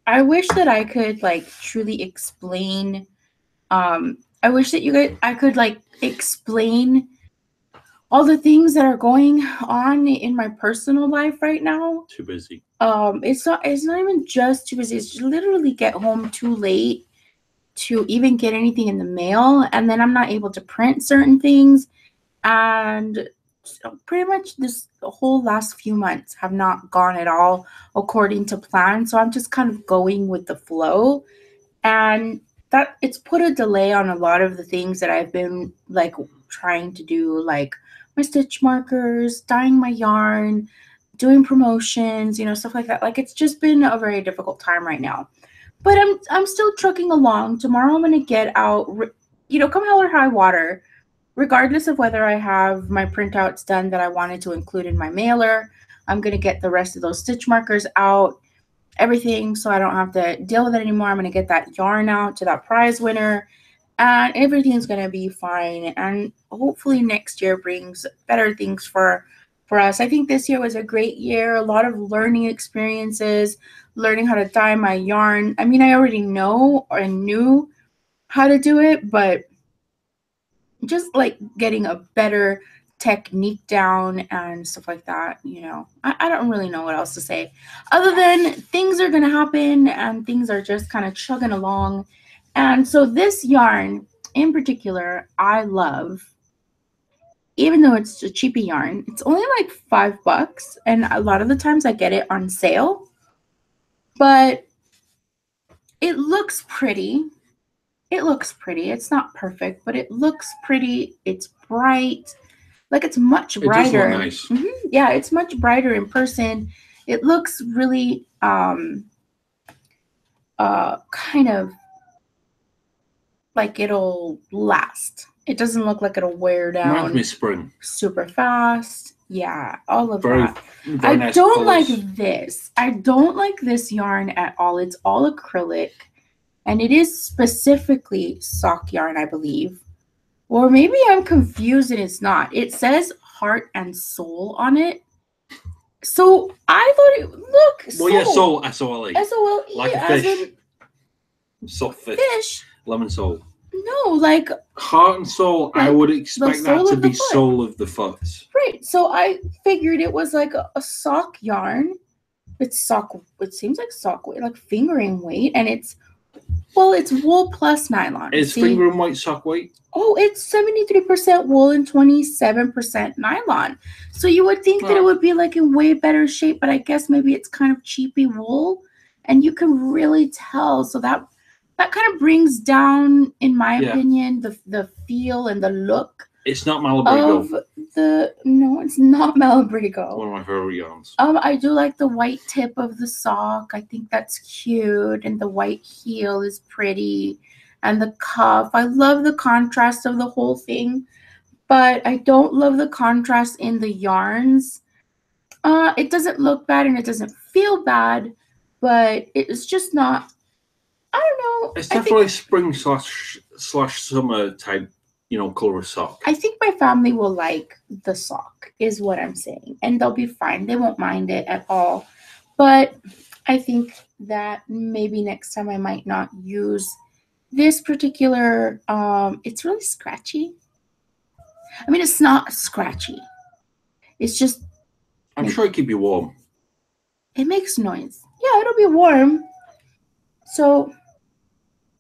I wish that I could truly explain. I wish that I could explain all the things that are going on in my personal life right now. Too busy. It's not even just too busy. It's just literally get home too late to even get anything in the mail, and then I'm not able to print certain things, and pretty much this whole last few months have not gone at all according to plan. So I'm just kind of going with the flow. And that it's put a delay on a lot of the things that I've been like trying to do, like my stitch markers, dyeing my yarn, doing promotions, stuff like that. Like it's just been a very difficult time right now. But I'm still trucking along. Tomorrow I'm gonna get out, come hell or high water, regardless of whether I have my printouts done that I wanted to include in my mailer. I'm gonna get the rest of those stitch markers out, everything, so I don't have to deal with it anymore. I'm gonna get that yarn out to that prize winner, and everything's gonna be fine. And hopefully next year brings better things for us. I think this year was a great year. A lot of learning experiences, learning how to dye my yarn. I mean, I already know or knew how to do it, but just like getting a better technique down and stuff like that. I don't really know what else to say other than things are going to happen and things are just kind of chugging along. And so this yarn in particular, I love, even though it's a cheapy yarn. It's only like $5, and a lot of the times I get it on sale, but it looks pretty. It's not perfect, but it looks pretty. It's bright. Like it's much brighter. It does look nice. Yeah, it's much brighter in person. It looks really kind of like it'll last. It doesn't look like it'll wear down. Reminds me of spring. Super fast. Yeah, all of Very that. I nice don't colors. like this. I don't like this yarn at all. It's all acrylic, and it is specifically sock yarn, I believe. Or maybe I'm confused and it's not. It says heart and soul on it. So I thought it Well, yeah, soul, S-O-L-E. S-O-L-E. Like a fish. Soft fish. Lemon soul. No, like heart and soul, like I would expect that to be sole of the foot. Right. So I figured it was like a sock yarn. It's sock. It seems like sock weight, like fingering weight, and it's wool plus nylon. Is fingering weight sock weight? Oh, it's 73% wool and 27% nylon. So you would think that it would be like in way better shape, but I guess maybe it's kind of cheapy wool, and you can really tell. So that kind of brings down, in my opinion, the feel and the look. It's not Malabrigo. No, it's not Malabrigo. One of my favorite yarns. I do like the white tip of the sock. I think that's cute, and the white heel is pretty, and the cuff. I love the contrast of the whole thing, but I don't love the contrast in the yarns. It doesn't look bad and it doesn't feel bad, but it's just not. I don't know. It's definitely spring slash summer type, color of sock. I think my family will like the sock, is what I'm saying, and they'll be fine. They won't mind it at all. But I think that maybe next time I might not use this particular. It's really scratchy. I mean, it's not scratchy. It's just. I'm sure it'll keep you warm. It makes noise. Yeah, it'll be warm. So,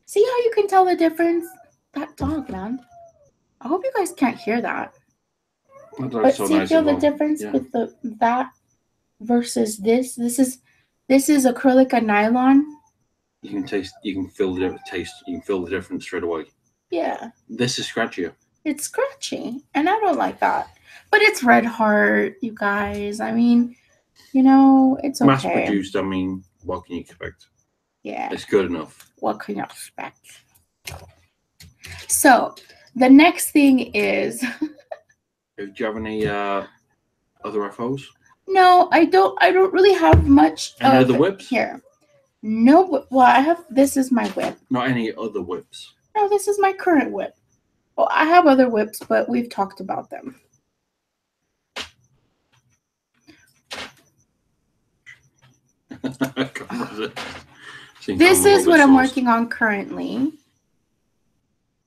see how you can tell the difference? That dog, man. I hope you guys can't hear that. But so see, nice feel the difference with that versus this. This is acrylic and nylon. You can taste. You can feel the taste. You can feel the difference straight away. Yeah. This is scratchier. It's scratchy, and I don't like that. But it's Red Heart, you guys. I mean, it's okay. Mass produced. I mean, what can you expect? Yeah. It's good enough. What can you expect? So, the next thing is. Do you have any other FOs? No, I don't really have much. Any other whips? Here. No, well, I have. This is my whip. Not any other whips. No, this is my current whip. Well, I have other whips, but we've talked about them. This is what I'm working on currently.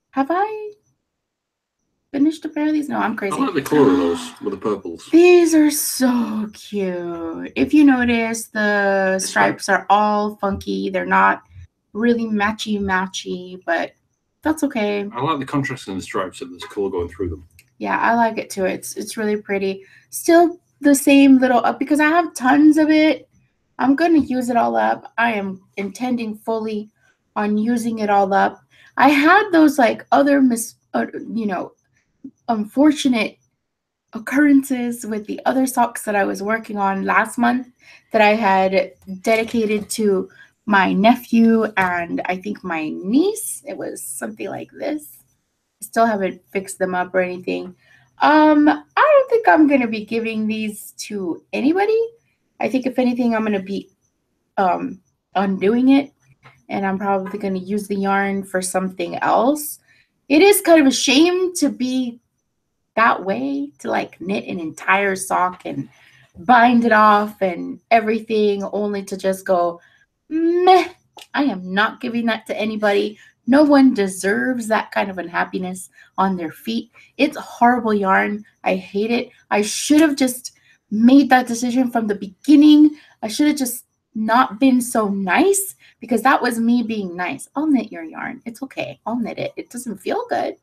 Have I finished a pair of these? No, I'm crazy. I like the color of those with the purples. These are so cute. If you notice, the stripes are all funky. They're not really matchy, but that's okay. I like the contrast in the stripes and there's color going through them. Yeah, I like it too. It's really pretty. Still the same little because I have tons of it. I'm going to use it all up. I am intending fully on using it all up. I had those like other unfortunate occurrences with the other socks that I was working on last month that I had dedicated to my nephew and I think my niece. It was something like this. I still haven't fixed them up or anything. I don't think I'm going to be giving these to anybody. I think if anything, I'm going to be undoing it, and I'm probably going to use the yarn for something else. It is kind of a shame to be that way, to like knit an entire sock and bind it off and everything, only to just go, meh, I am not giving that to anybody. No one deserves that kind of unhappiness on their feet. It's horrible yarn. I hate it. I should have just made that decision from the beginning. I should have just not been so nice, because that was me being nice. I'll knit your yarn. It's okay. I'll knit it. It doesn't feel good,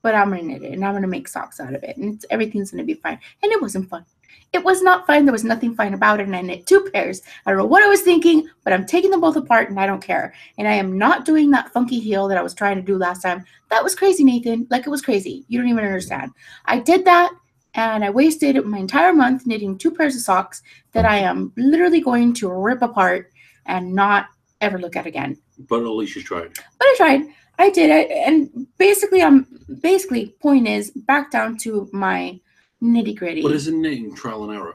but I'm going to knit it and I'm going to make socks out of it. And everything's going to be fine. And it wasn't fun. It was not fun. There was nothing fine about it. And I knit 2 pairs. I don't know what I was thinking, but I'm taking them both apart and I don't care. And I am not doing that funky heel that I was trying to do last time. That was crazy, Nathan. Like, it was crazy. You don't even understand. I did that and I wasted my entire month knitting 2 pairs of socks that I am literally going to rip apart and not ever look at again. But at least you tried. But I tried. I did it. And basically, point is, back down to my nitty gritty. But isn't knitting trial and error?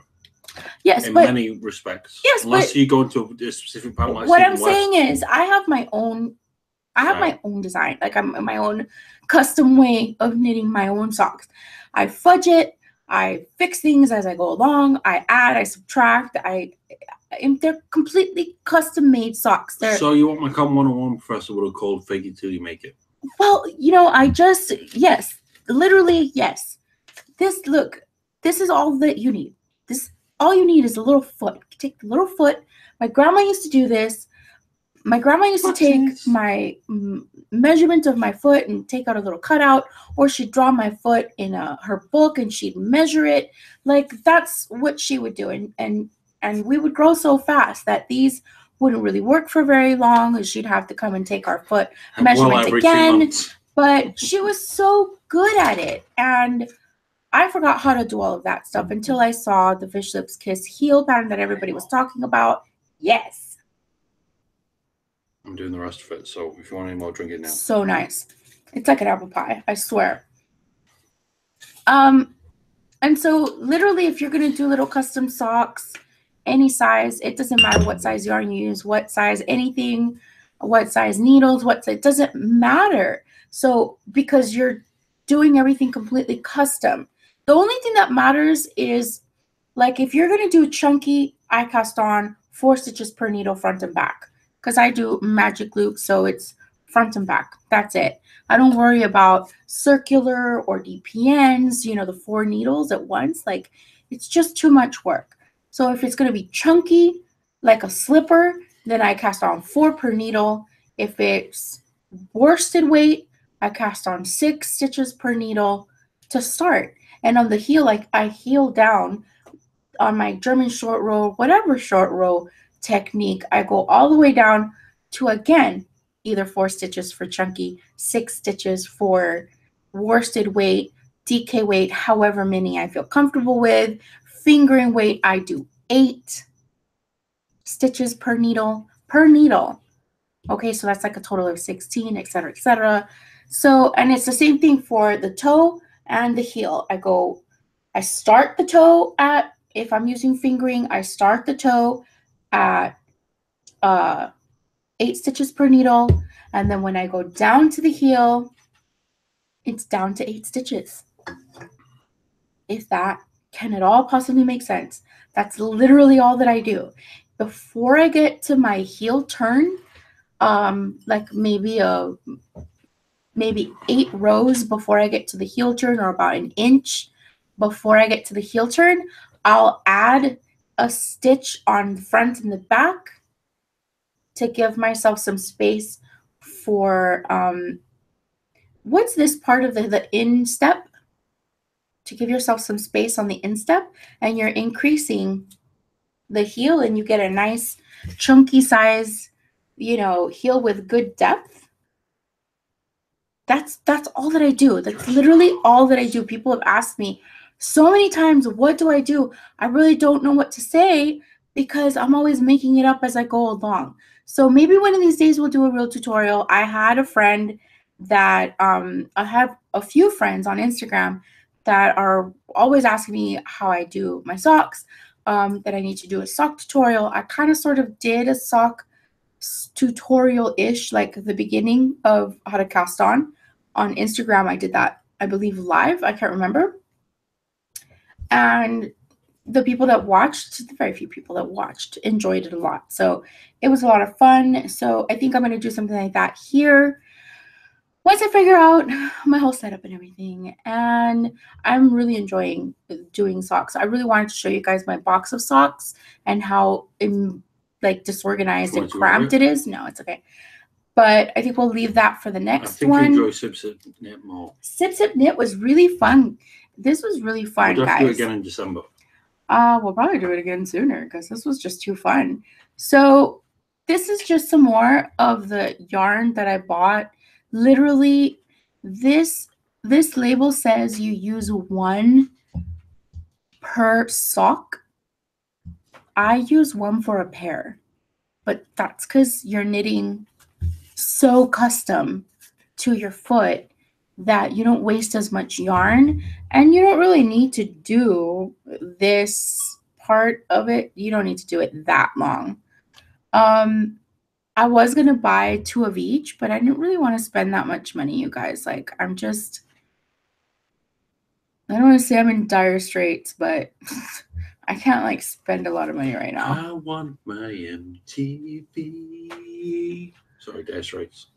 Yes, in but many respects. Yes, unless you go into a specific pattern. Like what I'm saying is, I have my own. I have my own design. Like, I'm my own custom way of knitting my own socks. I fudge it. I fix things as I go along. I add. I subtract. They're completely custom made socks. So you want my Common 101 professor would have called fake it till you make it. Well, yes, literally, yes. This is all that you need. All you need is a little foot. You take the little foot. My grandma used to do this. My grandma used to take my measurement of my foot and take out a little cutout, or she'd draw my foot in her book and she'd measure it. Like, that's what she would do. And we would grow so fast that these wouldn't really work for very long, and she'd have to come and take our foot measurement again. But she was so good at it. And I forgot how to do all of that stuff until I saw the Fish Lips Kiss heel pattern that everybody was talking about. Yes. I'm doing the rest of it, so if you want any more, drink it now. So nice. It's like an apple pie, I swear. And so literally, if you're going to do little custom socks, any size, it doesn't matter what size yarn you use, what size anything, what size needles, it doesn't matter. So because you're doing everything completely custom, the only thing that matters is, like, if you're going to do chunky, I cast on 4 stitches per needle front and back, because I do magic loop, so it's front and back. That's it. I don't worry about circular or DPNs, the 4 needles at once. Like, it's just too much work. So if it's going to be chunky, like a slipper, then I cast on 4 per needle. If it's worsted weight, I cast on 6 stitches per needle to start. And on the heel, like, I heel down on my German short row, whatever short row technique, I go all the way down to, again, either 4 stitches for chunky, 6 stitches for worsted weight, DK weight, however many I feel comfortable with. Fingering weight, I do 8 stitches per needle. Okay, so that's like a total of 16, etc., etc. So, and it's the same thing for the toe and the heel. I start the toe at, if I'm using fingering, I start the toe at 8 stitches per needle. And then when I go down to the heel, it's down to 8 stitches. If that can at all possibly make sense. That's literally all that I do. Before I get to my heel turn, like maybe 8 rows before I get to the heel turn, or about an inch before I get to the heel turn, I'll add a stitch on the front and the back to give myself some space for, what's this part of the instep? to give yourself some space on the instep, and you're increasing the heel, and you get a nice chunky size, heel with good depth. That's all that I do. That's literally all that I do. People have asked me so many times, what do I do? I really don't know what to say because I'm always making it up as I go along. So maybe one of these days we'll do a real tutorial. I had a friend that I have a few friends on Instagram that are always asking me how I do my socks, that I need to do a sock tutorial. I kind of sort of did a sock tutorial-ish, like the beginning of how to cast on Instagram. I did that, I believe, live. I can't remember. And the people that watched, the very few people that watched, enjoyed it a lot. So it was a lot of fun. So I think I'm going to do something like that here once I figure out my whole setup and everything. And I'm really enjoying doing socks. I really wanted to show you guys my box of socks and how disorganized and cramped it is. No, it's okay. But I think we'll leave that for the next one. I think you enjoy Sip Sip Knit more. Sip Sip Knit was really fun. This was really fun, we'll guys. We'll do it again in December. We'll probably do it again sooner because this was just too fun. So this is just some more of the yarn that I bought. Literally, this label says you use 1 per sock. I use 1 for a pair, but that's because you're knitting so custom to your foot that you don't waste as much yarn, and you don't really need to do this part of it. You don't need to do it that long. I was going to buy 2 of each, but I didn't really want to spend that much money, you guys. Like, I don't want to say I'm in dire straits, but I can't, spend a lot of money right now. I want my MTV. Sorry, dire straits.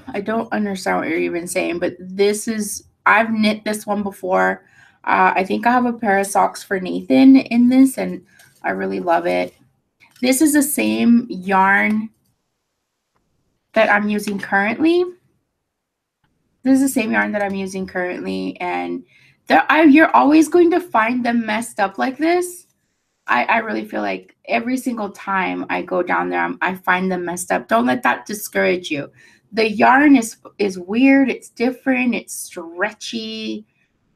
I don't understand what you're even saying, but I've knit this one before. I think I have a pair of socks for Nathan in this, and I really love it. This is the same yarn that I'm using currently. And you're always going to find them messed up like this. I really feel like every single time I go down there, I find them messed up. Don't let that discourage you. The yarn is weird. It's different. It's stretchy.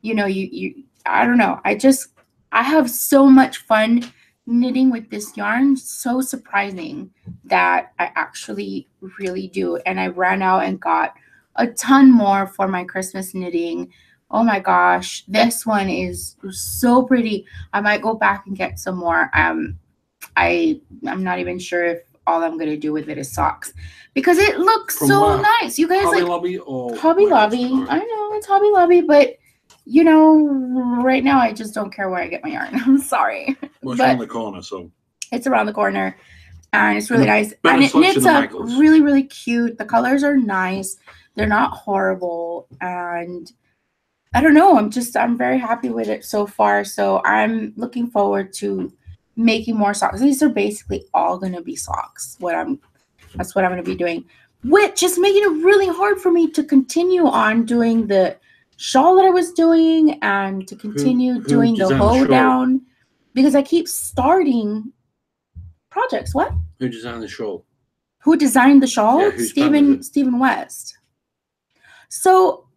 I don't know. I have so much fun knitting with this yarn. So surprising that I actually really do. And I ran out and got a ton more for my Christmas knitting. Oh my gosh, this one is so pretty. I might go back and get some more. I'm not even sure if all I'm gonna do with it is socks because it looks so nice. You guys, Hobby Lobby or Hobby Lobby? I know it's Hobby Lobby, but right now I just don't care where I get my yarn. I'm sorry. Well, it's around the corner, so it's around the corner, and it's really nice. And it knits up really, really cute. The colors are nice. They're not horrible, and I don't know. I'm very happy with it so far. So I'm looking forward to making more socks. These are basically all going to be socks. That's what I'm going to be doing, which is making it really hard for me to continue on doing the shawl that I was doing and to continue doing the hold down because I keep starting projects. What? Who designed the shawl? Who designed the shawl? Yeah, Stephen West. So,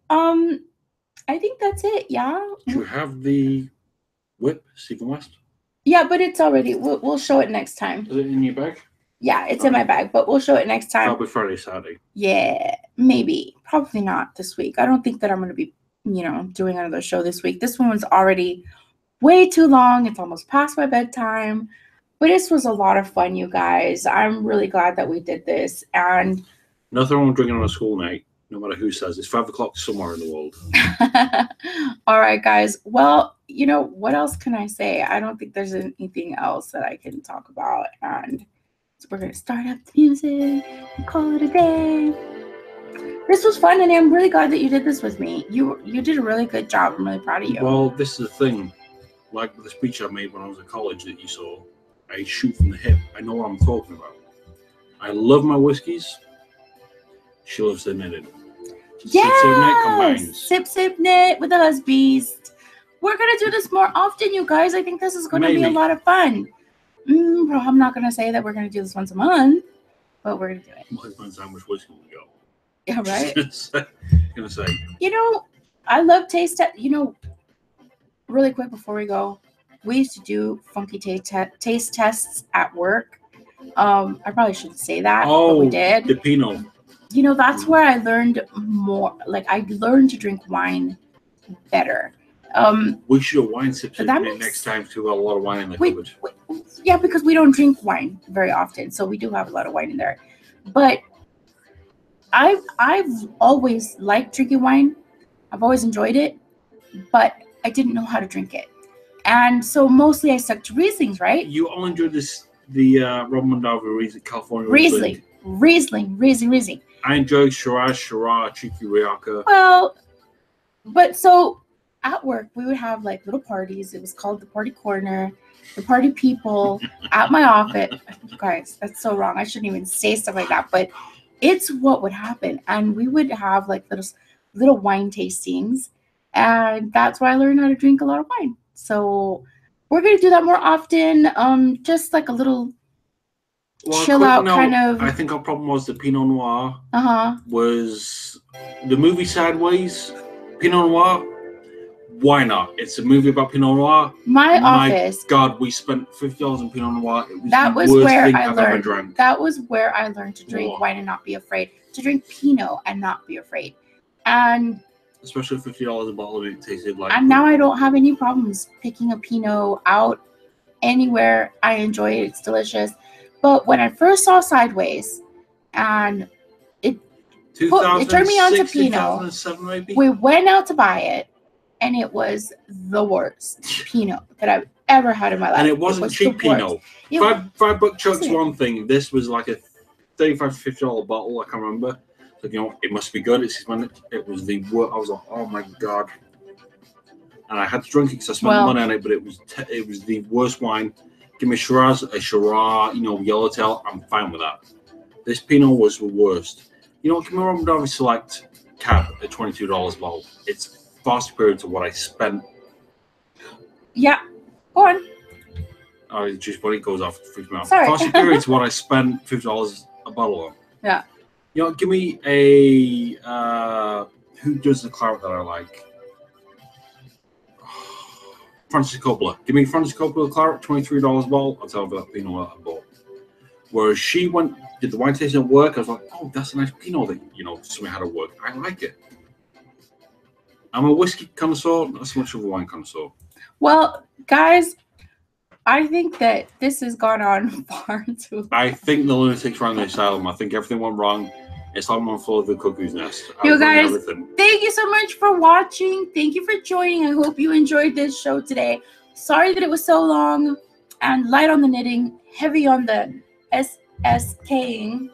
I think that's it. Yeah. Do you have the whip, Stephen West? Yeah, but it's already. We'll show it next time. Is it in your bag? Yeah, it's in my bag, but we'll show it next time. Probably Friday, Saturday. Yeah, maybe. Probably not this week. I don't think that I'm going to be, doing another show this week. This one was already way too long. It's almost past my bedtime. But this was a lot of fun, you guys. I'm really glad that we did this. And nothing wrong with drinking on a school night. No matter who says it's 5 o'clock somewhere in the world. All right, guys. Well, what else can I say? I don't think there's anything else that I can talk about. And so we're going to start up the music and call it a day. This was fun, and I'm really glad that you did this with me. You did a really good job. I'm really proud of you. Well, this is the thing. Like the speech I made when I was in college that you saw, I shoot from the hip. I know what I'm talking about. I love my whiskies. She loves the knitting. Yeah, Sip Sip Knit with the Husbeast. we're gonna do this more often, you guys. I think this is gonna be a Maybe. lot of fun. I'm not gonna say that we're gonna do this once a month, but we're gonna do it. Well, depends how much whiskey we go. Yeah, right. Gonna say. You know, I love taste test. You know, really quick before we go, we used to do funky taste tests at work. I probably shouldn't say that, but we did. The Pinot. You know, that's where I learned more. Like, I learned to drink wine better. We should have wine sips that next time too. A lot of wine in the cupboard. Yeah, because we don't drink wine very often, so we do have a lot of wine in there. But I've always liked drinking wine. I've always enjoyed it, but I didn't know how to drink it, and so mostly I stuck to Rieslings, right? You all enjoyed the Ron Mondavi Riesling, California Riesling. I enjoyed Shiraz, Cheeky Rioja. Well, but so at work we would have like little parties. It was called the party corner, the party people at my office. You guys, that's so wrong. I shouldn't even say stuff like that, but it's what would happen, and we would have like little wine tastings, and that's where I learned how to drink a lot of wine. So we're gonna do that more often. Just like a little chill out kind of. I think our problem was the Pinot Noir. Was the movie Sideways? Pinot Noir. Why not? It's a movie about Pinot Noir. My office. God, we spent $50 on Pinot Noir. It was that was worst where thing I I've ever learned. drank. That was where I learned to drink wine and not be afraid. To drink Pinot and not be afraid. And especially $50 a bottle, and it tasted like. And now I don't have any problems picking a Pinot out anywhere. I enjoy it. It's delicious. But when I first saw Sideways, and it turned me on to Pinot. We went out to buy it, and it was the worst Pinot that I've ever had in my life. And it wasn't cheap Pinot. $5 chuck's one thing. This was like a $35 to $50 bottle. I can't remember. So, you know, it must be good. It was the worst. I was like, oh my God. And I had to drink it because I spent the money on it, but it was the worst wine. Give me a Shiraz, Yellowtail. I'm fine with that. This Pinot was the worst. You know, give me a Ron Mondavi Select Cab at $22 a bottle. It's far superior to what I spent. Yeah, go on. Oh, just when it goes off, it freaks me out. Sorry. Far superior to what I spent $50 a bottle on. Yeah. You know, give me a who does the claret that I like? Francis Coppola. Give me Francis Coppola claret, $23 a bottle. I'll tell you that Pinot that I bought. Whereas she did the wine tasting at work. I was like, oh, that's a nice Pinot that something had at work. I like it. I'm a whiskey connoisseur, not so much of a wine connoisseur. Well, guys, I think that this has gone on far too long. I think the lunatics ran the asylum. I think everything went wrong. It's like one full of the cuckoo's nest. You guys, thank you so much for watching. Thank you for joining. I hope you enjoyed this show today. Sorry that it was so long and light on the knitting, heavy on the SSKing.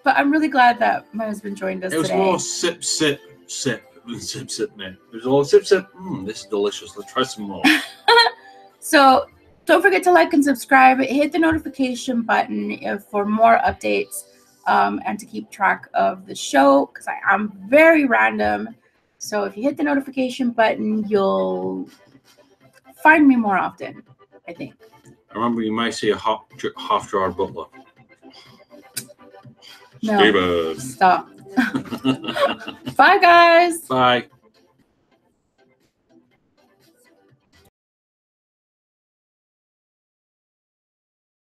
But I'm really glad that my husband joined us today. It was more sip, sip, sip than sip, sip, knit. It was all sip, sip. This is delicious. Let's try some more. So don't forget to like and subscribe. Hit the notification button for more updates and to keep track of the show because I am very random. So if you hit the notification button, you'll find me more often, I think. Remember, you might see a half-jarred butler. No, Steven. Stop. Bye, guys. Bye.